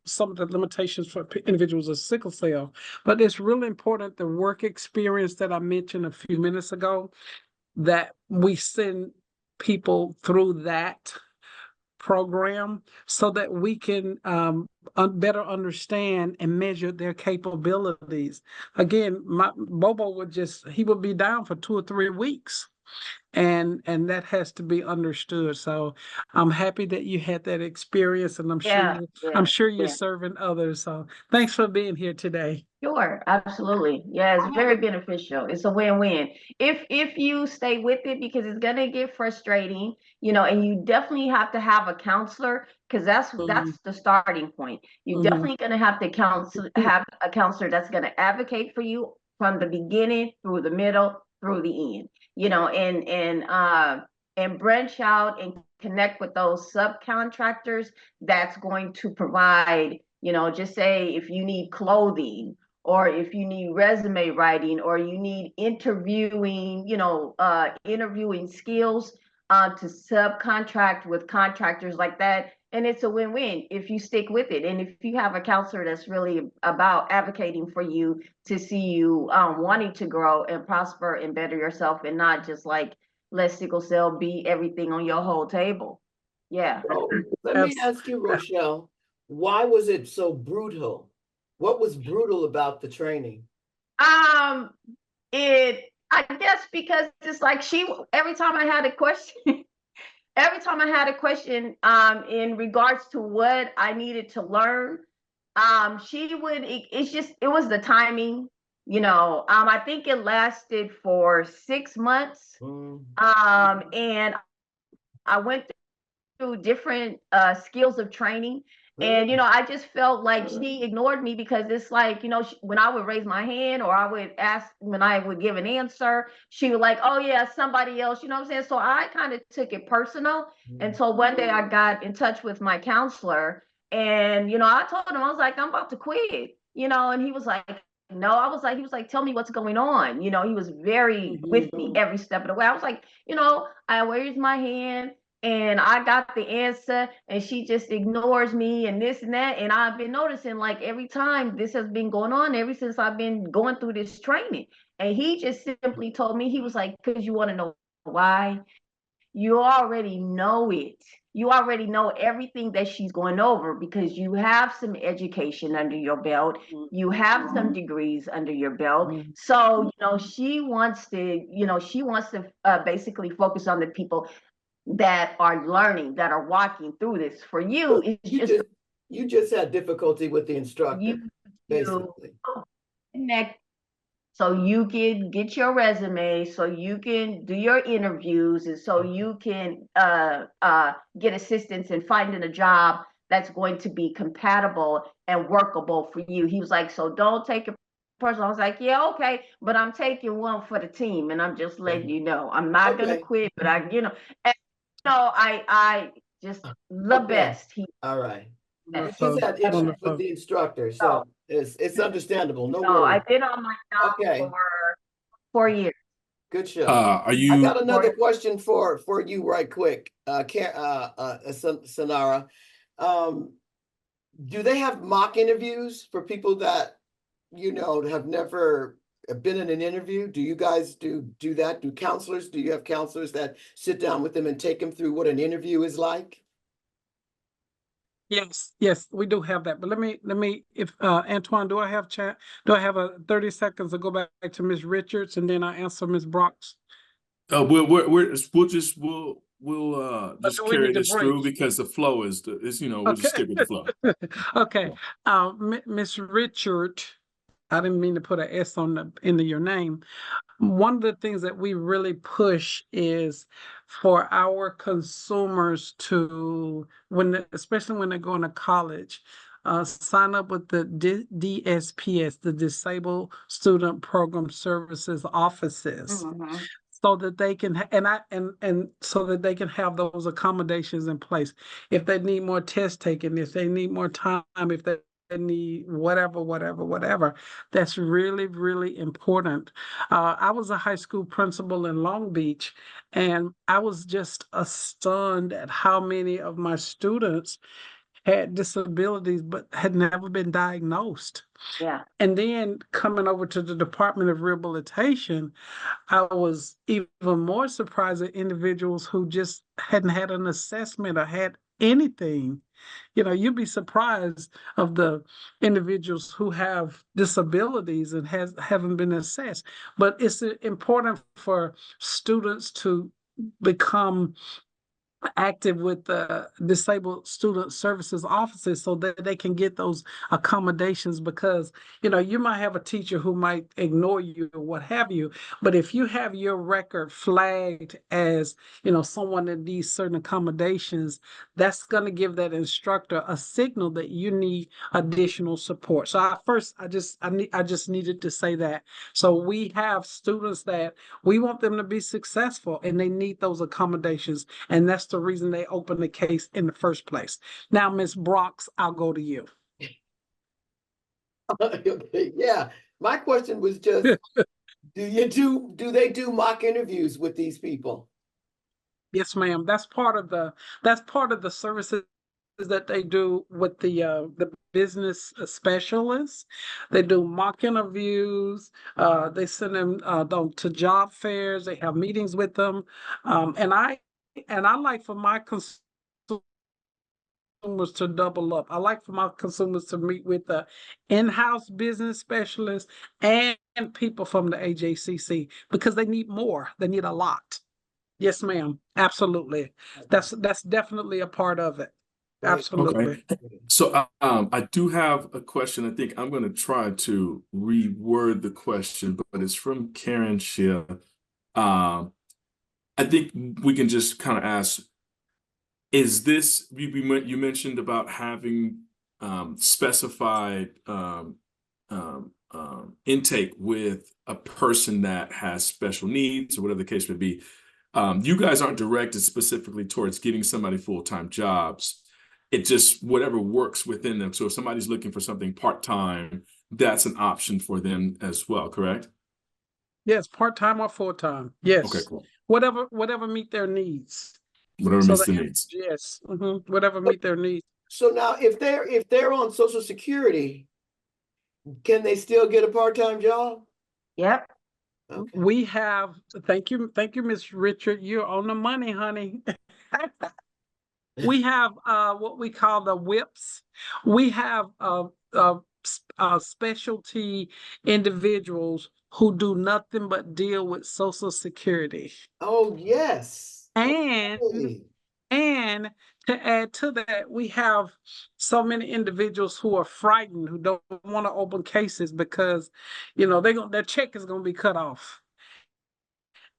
some of the limitations for individuals with sickle cell, but it's really important, the work experience that I mentioned a few minutes ago, that we send people through that program so that we can better understand and measure their capabilities. Again, Bobo would be down for 2 or 3 weeks. And that has to be understood. So I'm happy that you had that experience, and I'm sure you're serving others. So thanks for being here today. Sure, absolutely. Yeah, it's very beneficial. It's a win-win. If you stay with it, because it's gonna get frustrating, and you definitely have to have a counselor, because that's the starting point. You're definitely gonna have to have a counselor that's gonna advocate for you from the beginning through the middle through the end, and branch out and connect with those subcontractors that's going to provide, just say if you need clothing, or if you need resume writing, or you need interviewing, interviewing skills, to subcontract with contractors like that. And it's a win-win if you stick with it. And if you have a counselor that's really about advocating for you to see you wanting to grow and prosper and better yourself, and not just like let sickle cell be everything on your whole table. Yeah. So let me ask you, Rochelle, why was it so brutal? What was brutal about the training? I guess because it's like every time I had a question, in regards to what I needed to learn, it was the timing, I think it lasted for 6 months. And I went through different skills of training. And, I just felt like she ignored me, because it's like, when I would raise my hand, or I would ask, when I would give an answer, she would like, oh yeah, somebody else, you know what I'm saying? So I kind of took it personal until one day I got in touch with my counselor, and, I told him, I was like, I'm about to quit, and he was like, no, he was like, tell me what's going on. He was very with me every step of the way. I was like, I raised my hand and I got the answer, and she just ignores me and this and that. And I've been noticing, like, every time this has been going on, ever since I've been going through this training. And he just simply told me, he was like, because you want to know why? You already know it. You already know everything that she's going over, because you have some education under your belt. You have some degrees under your belt. So, she wants to basically focus on the people that are learning, that are walking through this. For you, it's you just had difficulty with the instructor, basically. Connect so you can get your resume, so you can do your interviews, and so you can get assistance in finding a job that's going to be compatible and workable for you. He was like, so don't take it personal. I was like, yeah, okay, but I'm taking one for the team, and I'm just letting you know. I'm not gonna quit, but I just the best. All right. You just had issues with the instructor, so it's understandable. No worries. I've been on my job for 4 years. Good show. I got another question for you right quick, Sanara. Do they have mock interviews for people that, have never been in an interview? Do you guys do that? Do you have counselors that sit down with them and take them through what an interview is like? Yes, we do have that. But let me, if Antoine, do I have 30 seconds to go back to Ms. Richards, and then I answer Ms. Brock's? We'll just carry this through, because the flow is we'll just stick with the flow. Okay. Ms. Richard, I didn't mean to put an S on the end of your name. One of the things that we really push is for our consumers to, especially when they're going to college, sign up with the DSPS, the Disabled Student Program Services offices, so that they can so that they can have those accommodations in place. If they need more test taken, if they need more time, if they need whatever, that's really, really important. I was a high school principal in Long Beach, and I was just stunned at how many of my students had disabilities but had never been diagnosed. Yeah. And then coming over to the Department of Rehabilitation, I was even more surprised at individuals who just hadn't had an assessment or had anything. You'd be surprised of the individuals who have disabilities and haven't been assessed. But it's important for students to become active with the disabled student services offices so that they can get those accommodations, because you might have a teacher who might ignore you or what have you, but if you have your record flagged as someone that needs certain accommodations, that's going to give that instructor a signal that you need additional support. So I just needed to say that. So we have students that we want them to be successful and they need those accommodations, and that's the reason they opened the case in the first place. Now, Ms. Brox, I'll go to you. Okay, yeah. My question was just, do they do mock interviews with these people? Yes, ma'am. That's part of the services that they do with the business specialists. They do mock interviews. They send them to job fairs. They have meetings with them, and I like for my consumers to double up. I like for my consumers to meet with the in-house business specialists and people from the AJCC, because they need more. They need a lot. Yes, ma'am. Absolutely. That's definitely a part of it. Right. Absolutely. Okay. So I do have a question. I think I'm going to try to reword the question, but it's from Karen Shea. I think we can just kind of ask, is this, you mentioned about having specified intake with a person that has special needs or whatever the case may be. You guys aren't directed specifically towards getting somebody full-time jobs. It just whatever works within them. So if somebody's looking for something part-time, that's an option for them as well, correct? Yes, part-time or full-time. Yes. Okay, cool. Whatever meet their needs. Whatever So meets the the answer needs. is yes. Whatever meet their needs. So now if they're on Social Security, can they still get a part-time job? Yep. Okay. We have, thank you, Miss Richard. You're on the money, honey. We have what we call the whips. We have specialty individuals who do nothing but deal with Social Security. Oh, yes. And Okay. and to add to that, we have so many individuals who are frightened, who don't want to open cases because, their check is going to be cut off.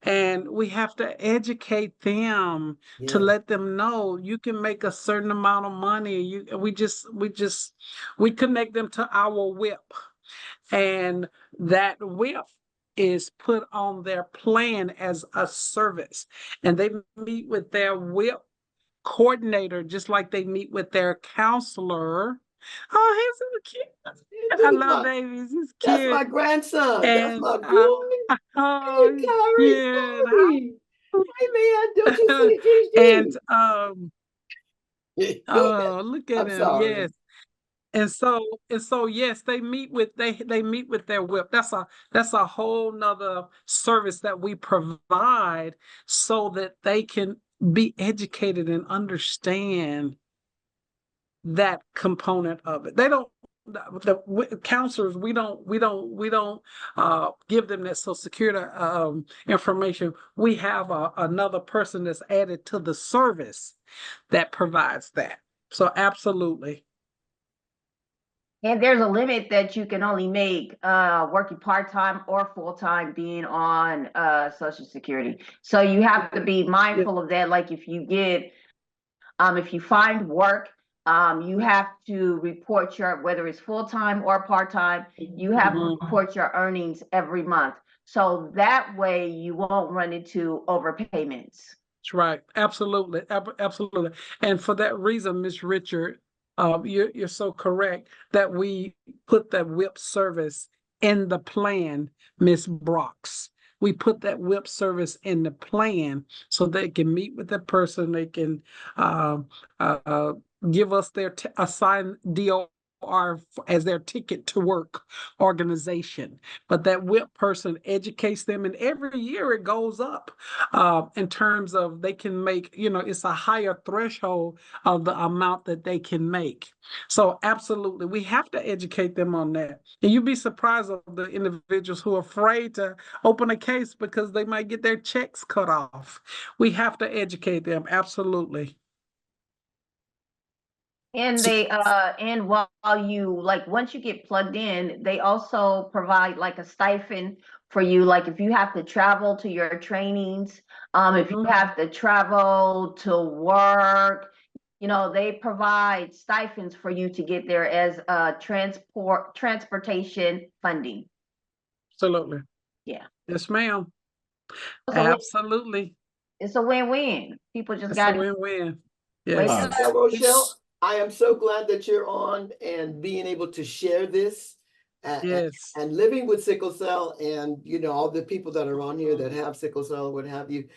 And we have to educate them to Yeah. let them know you can make a certain amount of money. We connect them to our whip, and that whip is put on their plan as a service, and they meet with their whip coordinator just like they meet with their counselor. Oh, he's so cute. I love babies. He's That's cute. my grandson. That's And my boy. oh, Hey, Kyrie. yeah. Kyrie. Hey, man, don't you see And GG? oh, look at I'm him. sorry. Yes. And so yes, they meet with their whip. That's a whole nother service that we provide so that they can be educated and understand that component of it. They don't, the counselors, we don't give them that Social Security information. We have another person that's added to the service that provides that. So absolutely. And there's a limit that you can only make working part-time or full-time being on Social Security. So you have to be mindful of that. Like if you find work, you have to report whether it's full-time or part-time, you have to report your earnings every month. So that way you won't run into overpayments. That's right. Absolutely. Absolutely. And for that reason, Ms. Richard, you're so correct that we put that whip service in the plan, Ms. Brox. We put that whip service in the plan so they can meet with the person. They can give us their assigned DOR as their ticket to work organization. But that WIP person educates them, and every year it goes up in terms of they can make, it's a higher threshold of the amount that they can make. So absolutely, we have to educate them on that. And you'd be surprised of the individuals who are afraid to open a case because they might get their checks cut off. We have to educate them, absolutely. And and while you, like, once you get plugged in, they also provide like a stipend for you. Like if you have to travel to your trainings, if you have to travel to work, they provide stipends for you to get there as transportation funding. Absolutely. Yeah. Yes, ma'am. So Absolutely. it's a win-win. People just got a win-win. wake Yes. up. Now, Rochelle, I am so glad that you're on and being able to share this Yes. and living with sickle cell, and all the people that are on here that have sickle cell or what have you.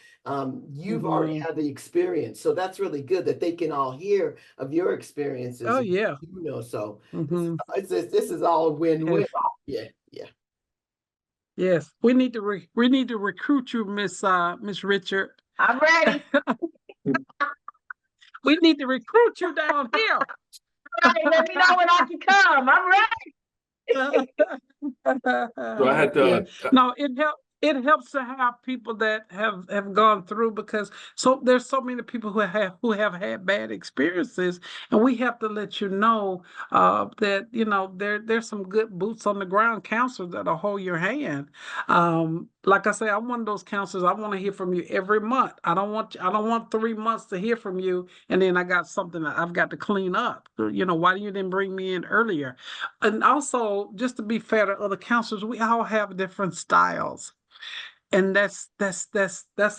You've already had the experience, so that's really good that they can all hear of your experiences. Oh yeah. So this is all win-win. Yes. Yeah. Yes, we need to recruit you, Miss Richard. I'm ready. We need to recruit you down here. Right, let me know when I can come. I'm ready. So I had to. No, it helps to have people that have gone through, because there's so many people who have had bad experiences, and we have to let you know that there's some good boots on the ground counselors that'll hold your hand. Like I say, I'm one of those counselors. I want to hear from you every month. I don't want 3 months to hear from you and then I got something that I've got to clean up. Why didn't bring me in earlier? And also, just to be fair to other counselors, we all have different styles. And that's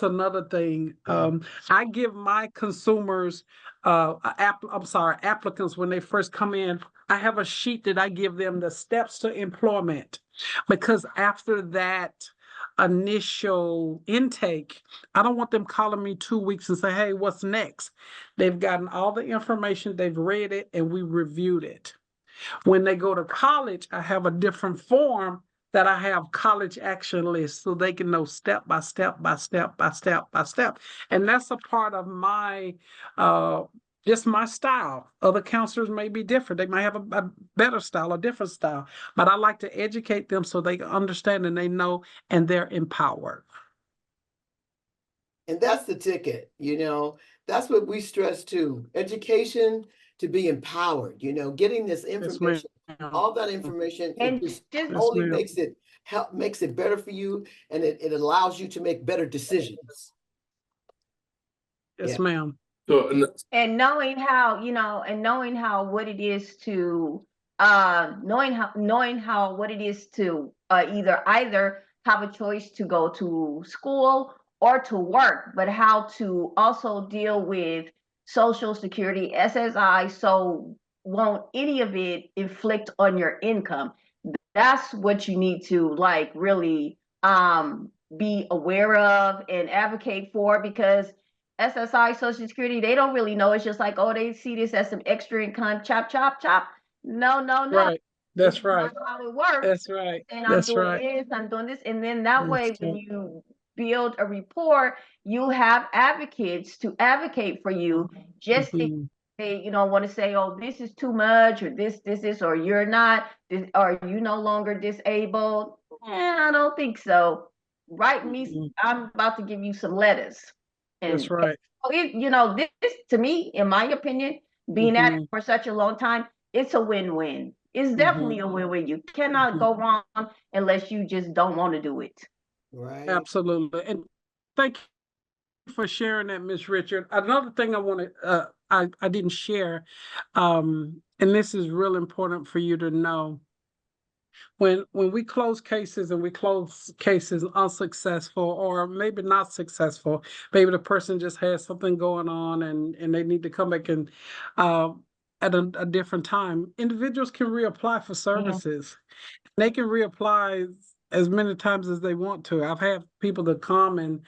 another thing. I give my consumers, applicants, when they first come in, I have a sheet that I give them, the steps to employment, because after that initial intake, I don't want them calling me 2 weeks and say, "Hey, what's next?" They've gotten all the information, they've read it, and we reviewed it. When they go to college, I have a different form that I have college action lists, so they can know step by step by step by step by step. And that's a part of my just my style. Other counselors may be different. They might have a better style, a different style, but I like to educate them so they understand and they know and they're empowered. And that's the ticket, that's what we stress too. Education to be empowered, getting this information, all that information, And it just only makes it better for you, and it allows you to make better decisions. Yes, ma'am. So, and knowing how, what it is to knowing how what it is to either have a choice to go to school or to work, but how to also deal with Social Security, SSI, so won't any of it inflict on your income. That's what you need to really be aware of and advocate for, because SSI, Social Security, they don't really know. It's just like, oh, they see this as some extra income, chop, chop, chop. No. Right. That's right. How it works. That's right. And I'm doing this. And then that way, when you build a report, you have advocates to advocate for you. Just if they, want to say, oh, this is too much, or this, or you're not, or you no longer disabled. I don't think so. Write me. I'm about to give you some letters. And that's right. This, to me, in my opinion, being at it for such a long time, it's a win-win. It's definitely a win-win. You cannot go wrong unless you just don't want to do it. Right. Absolutely. And thank you for sharing that, Miss Richard. Another thing I want to, I didn't share, and this is real important for you to know. When we close cases, and we close cases unsuccessful or maybe not successful, maybe the person just has something going on and they need to come back and at a different time, individuals can reapply for services. They can reapply as many times as they want to. I've had people that come and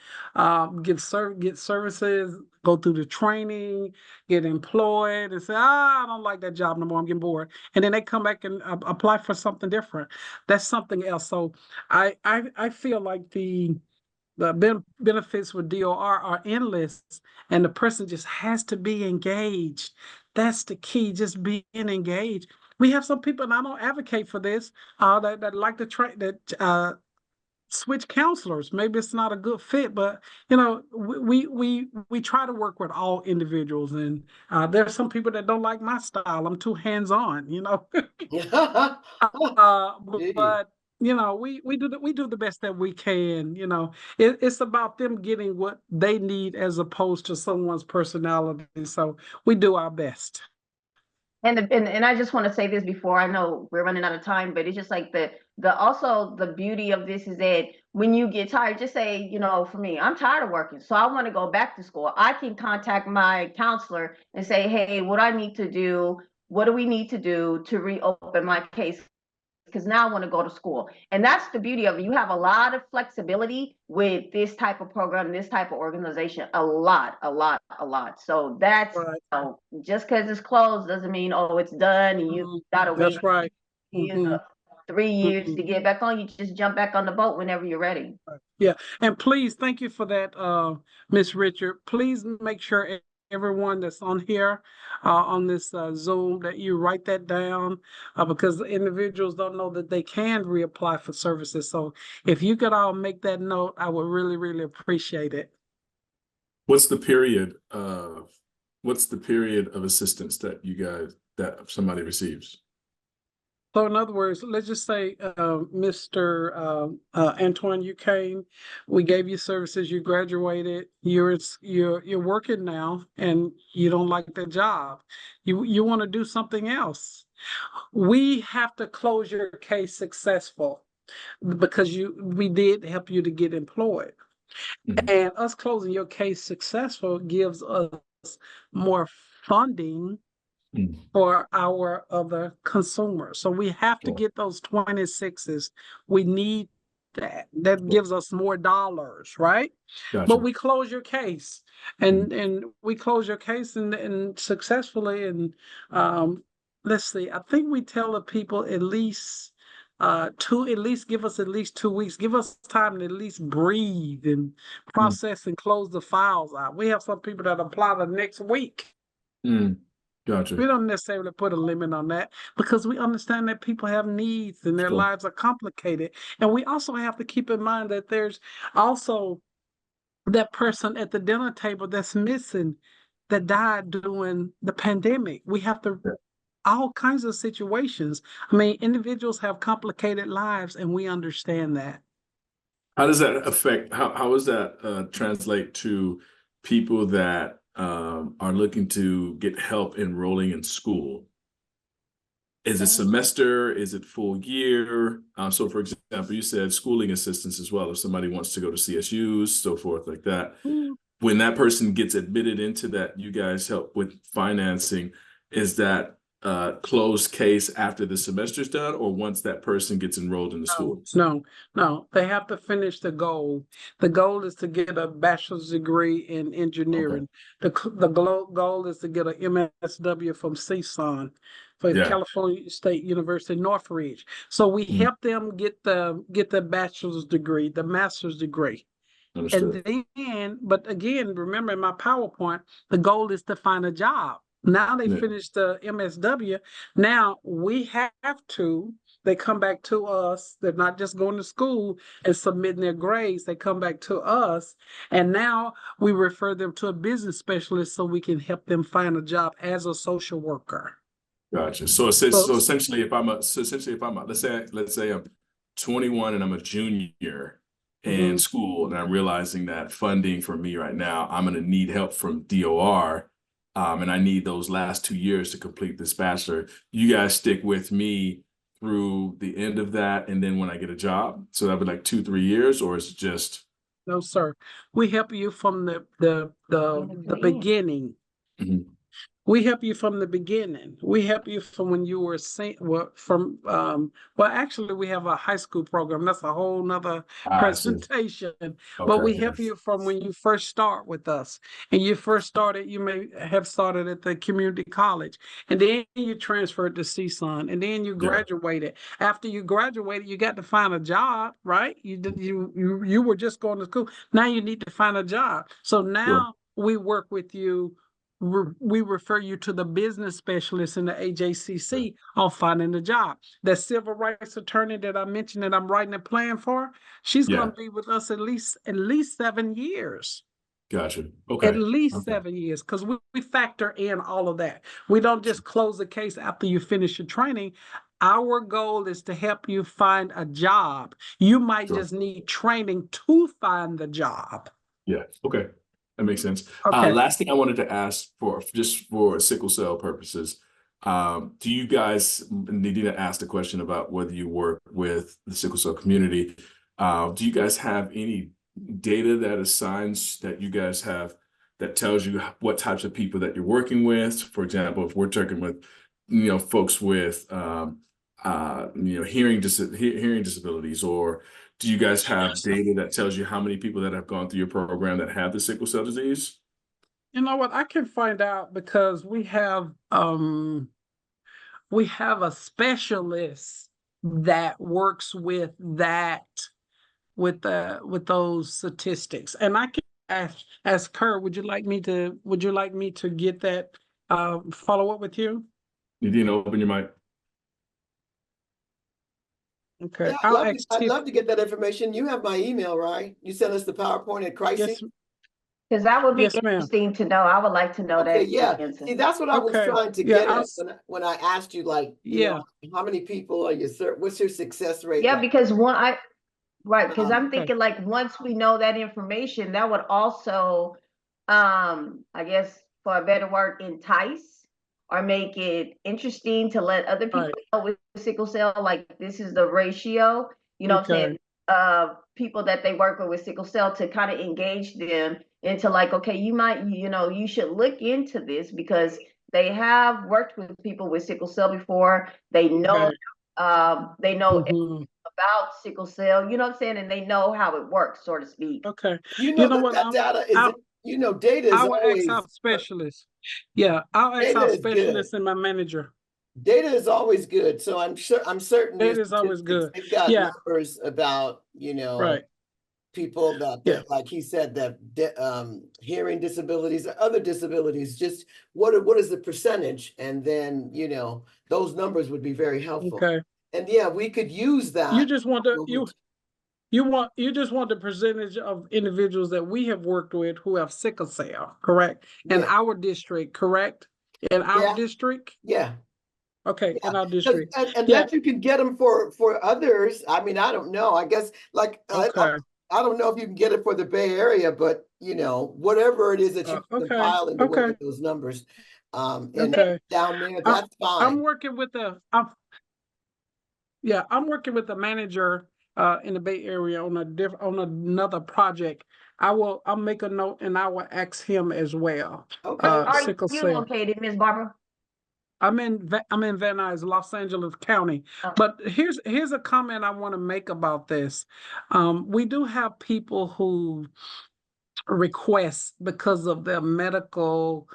get services, go through the training, get employed, and say, I don't like that job no more. I'm getting bored. And then they come back and apply for something different. That's something else. So I feel like the benefits with DOR are endless, and the person just has to be engaged. That's the key, just being engaged. We have some people, and I don't advocate for this, that like to switch counselors. Maybe it's not a good fit, but we try to work with all individuals, and there's some people that don't like my style. I'm too hands-on, Gee. but we do the best that we can. It's about them getting what they need as opposed to someone's personality. So we do our best. And I just want to say this before, I know we're running out of time, but it's just like also the beauty of this is that when you get tired, just say, for me, I'm tired of working, so I want to go back to school. I can contact my counselor and say, hey, what do we need to do to reopen my case? Because now I want to go to school. And that's the beauty of it. You have a lot of flexibility with this type of program, this type of organization, a lot. So that's right. Just because it's closed doesn't mean, it's done and you gotta wait. That's right. 3 years to get back on. You just jump back on the boat whenever you're ready. Yeah. And please, thank you for that, Miss Richard. Please make sure everyone that's on here on this Zoom that you write that down, because individuals don't know that they can reapply for services. So if you could all make that note, I would really, really appreciate it. What's the period of assistance that somebody receives? So in other words, let's just say, Mr. Antoine, you came, we gave you services, you graduated, you're working now, and you don't like the job. You want to do something else. We have to close your case successful because we did help you to get employed. Mhm. And us closing your case successful gives us more funding for our other consumers. So we have to get those 26s. We need that. That gives us more dollars, right? Gotcha. But we close your case, and we close your case and successfully. And let's see, I think we tell the people at least give us at least 2 weeks. Give us time to at least breathe and process and close the files out. We have some people that apply the next week. Gotcha. We don't necessarily put a limit on that because we understand that people have needs and their lives are complicated. And we also have to keep in mind that there's also that person at the dinner table that's missing, that died during the pandemic. We have to, all kinds of situations. I mean, individuals have complicated lives, and we understand that. How does that affect, how does that translate to people that are looking to get help enrolling in school? Is it semester? Is it full year? So for example, you said schooling assistance as well. If somebody wants to go to CSUs, so forth like that. When that person gets admitted into that, you guys help with financing. Is that closed case after the semester's done, or once that person gets enrolled in the school? No, they have to finish the goal. The goal is to get a bachelor's degree in engineering. The goal is to get an MSW from CSUN, for California State University, Northridge. So we help them get the bachelor's degree, the master's degree. Understood. And then, but again, remember in my PowerPoint, the goal is to find a job. Now they finished the MSW. Now they come back to us. They're not just going to school and submitting their grades. They come back to us. And now we refer them to a business specialist so we can help them find a job as a social worker. Gotcha. So essentially, if I'm let's say I'm 21 and I'm a junior in school, and I'm realizing that funding for me right now, I'm going to need help from DOR. And I need those last 2 years to complete this bachelor. You guys stick with me through the end of that, and then when I get a job, so that would be like 2-3 years, or is it just? No, sir. We help you from the beginning. We help you from the beginning. We help you from when you were well, actually, we have a high school program. That's a whole nother I see. presentation. But Okay, we help you from when you first start with us. And you first started, you may have started at the community college, and then you transferred to CSUN, and then you yeah, graduated. After you graduated, you got to find a job, right? You were just going to school. Now you need to find a job. So sure. now we work with you. We refer you to the business specialist in the AJCC on finding a job. That civil rights attorney that I mentioned that I'm writing a plan for, she's going Yeah, to be with us at least 7 years. gotcha. At Okay. least Okay. 7 years, because we factor in all of that. We don't just close the case after you finish your training. Our goal is to help you find a job. You might Sure. just need training to find the job. Yeah. Okay. That makes sense. Okay. Last thing I wanted to ask for, just for sickle cell purposes, do you guys, Nadina asked a question about whether you work with the sickle cell community. Do you guys have any data that assigns that you guys have that tells you what types of people that you're working with? For example, if we're talking with, folks with, hearing disabilities, or do you guys have data that tells you how many people that have gone through your program that have the sickle cell disease? You know what? I can find out because we have a specialist that works with those statistics. And I can ask her, would you like me to get that follow up with you? You didn't open your mic. Okay. Yeah, I'll ask I'd Tiff. love to get that information. You have my email, right? You sent us the PowerPoint at crisis. Yes, Because that would be yes, ma'am. interesting to know. I would like to know Okay, that yeah. answer. See, that's what I was Okay. trying to Yeah, get at when I asked you, like, yeah. how many people are you, what's your success rate? Yeah, like? because because I'm Okay. thinking like once we know that information, that would also, I guess for a better word, entice or make it interesting to let other people Right. know with sickle cell, like this is the ratio, what I'm Okay. saying, people that they work with sickle cell, to kind of engage them into like, okay, you might, you should look into this because they have worked with people with sickle cell before. They know, Okay. they know Mhm. about sickle cell, you know what I'm saying? And they know how it works, so to speak. Okay. You You know know that what? that data is, data I is will ask always, our specialist. Yeah, I'll ask data our is good. specialist and my manager. Data is always good. So I'm certain your Data is always statistics, good. they've got Yeah. numbers about, Right. people that, Yeah. like he said, that hearing disabilities or other disabilities, just what is the percentage? And then, those numbers would be very helpful. Okay. And yeah, we could use that. You just want you just want the percentage of individuals that we have worked with who have sickle cell, correct? In our district, correct? In our district? Yeah. Okay, Yeah. in our district. Unless you can get them for others. I mean, I don't know. I guess like Okay. I don't know if you can get it for the Bay Area, but whatever it is that you can compile in the way of those numbers, and down there, that's fine. I'm working with I'm working with the manager in the Bay Area on another project. I'll make a note and I will ask him as well. Okay. Are Sickle you cell. located, Ms. Barbara? I'm in Van Nuys, Los Angeles County. Oh. But here's a comment I want to make about this. We do have people who request, because of their medical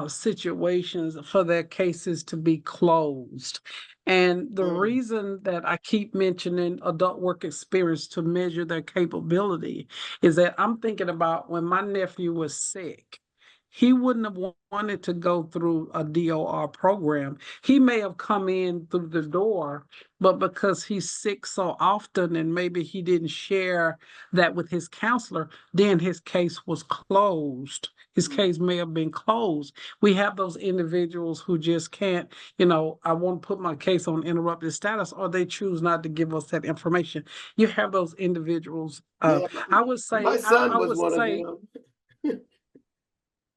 situations, for their cases to be closed. And the reason that I keep mentioning adult work experience to measure their capability is that I'm thinking about when my nephew was sick. He wouldn't have wanted to go through a DOR program. He may have come in through the door, but because he's sick so often and maybe he didn't share that with his counselor, then his case was closed. His case may have been closed. We have those individuals who just can't, I want to put my case on interrupted status, or they choose not to give us that information. You have those individuals. Yeah, I would say, my son was one of them.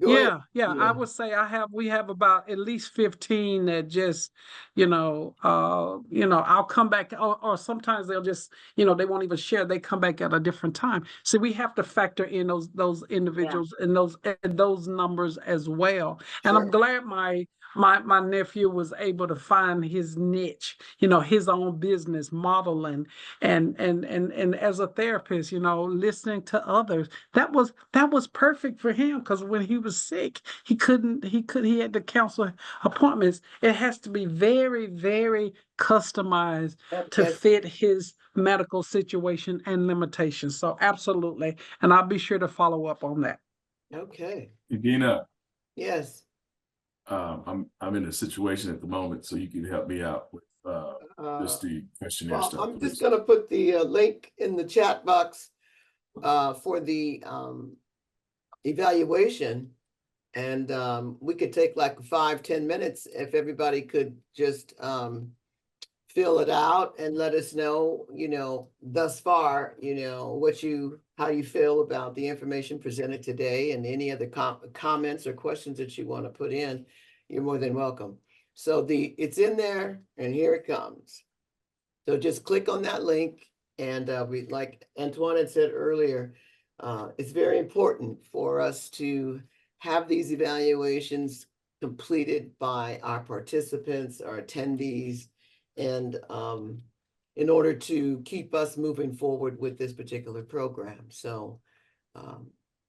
Go ahead. Yeah, I would say we have about at least 15 that just, I'll come back, or sometimes they'll just, they won't even share, they come back at a different time. So we have to factor in those individuals and those numbers as well. And I'm glad my nephew was able to find his niche, his own business modeling, and as a therapist, listening to others. That was perfect for him, because when he was sick, he had to cancel appointments. It has to be very, very customized to fit his medical situation and limitations. So absolutely. And I'll be sure to follow up on that. Okay. Edina, Yes. I'm in a situation at the moment, so you can help me out with just the questionnaire Well, stuff. I'm just gonna put the link in the chat box for the evaluation, and we could take like 5-10 minutes if everybody could just fill it out and let us know, thus far, how you feel about the information presented today, and any other comments or questions that you want to put in, you're more than welcome. So it's in there, and here it comes. So just click on that link, and like Antoine had said earlier, it's very important for us to have these evaluations completed by our participants, our attendees, and in order to keep us moving forward with this particular program. So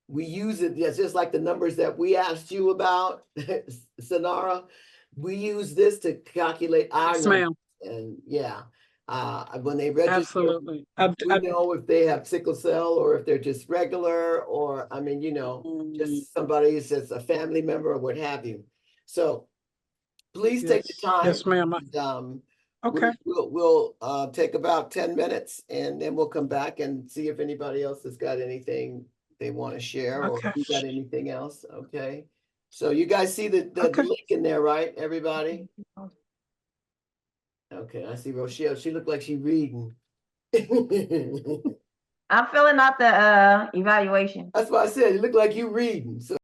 we use it, just like the numbers that we asked you about, Sonara, we use this to calculate our numbers. And when they register, Absolutely. we know if they have sickle cell, or if they're just regular, or just somebody that's a family member or what have you. So please take the time. Yes, ma'am. Okay. We'll take about 10 minutes, and then we'll come back and see if anybody else has got anything they want to share, or if you got anything else. Okay. So you guys see the link in there, right, everybody? Okay, I see Rochelle. She looked like she's reading. I'm filling out the evaluation. That's why I said you look like you reading. So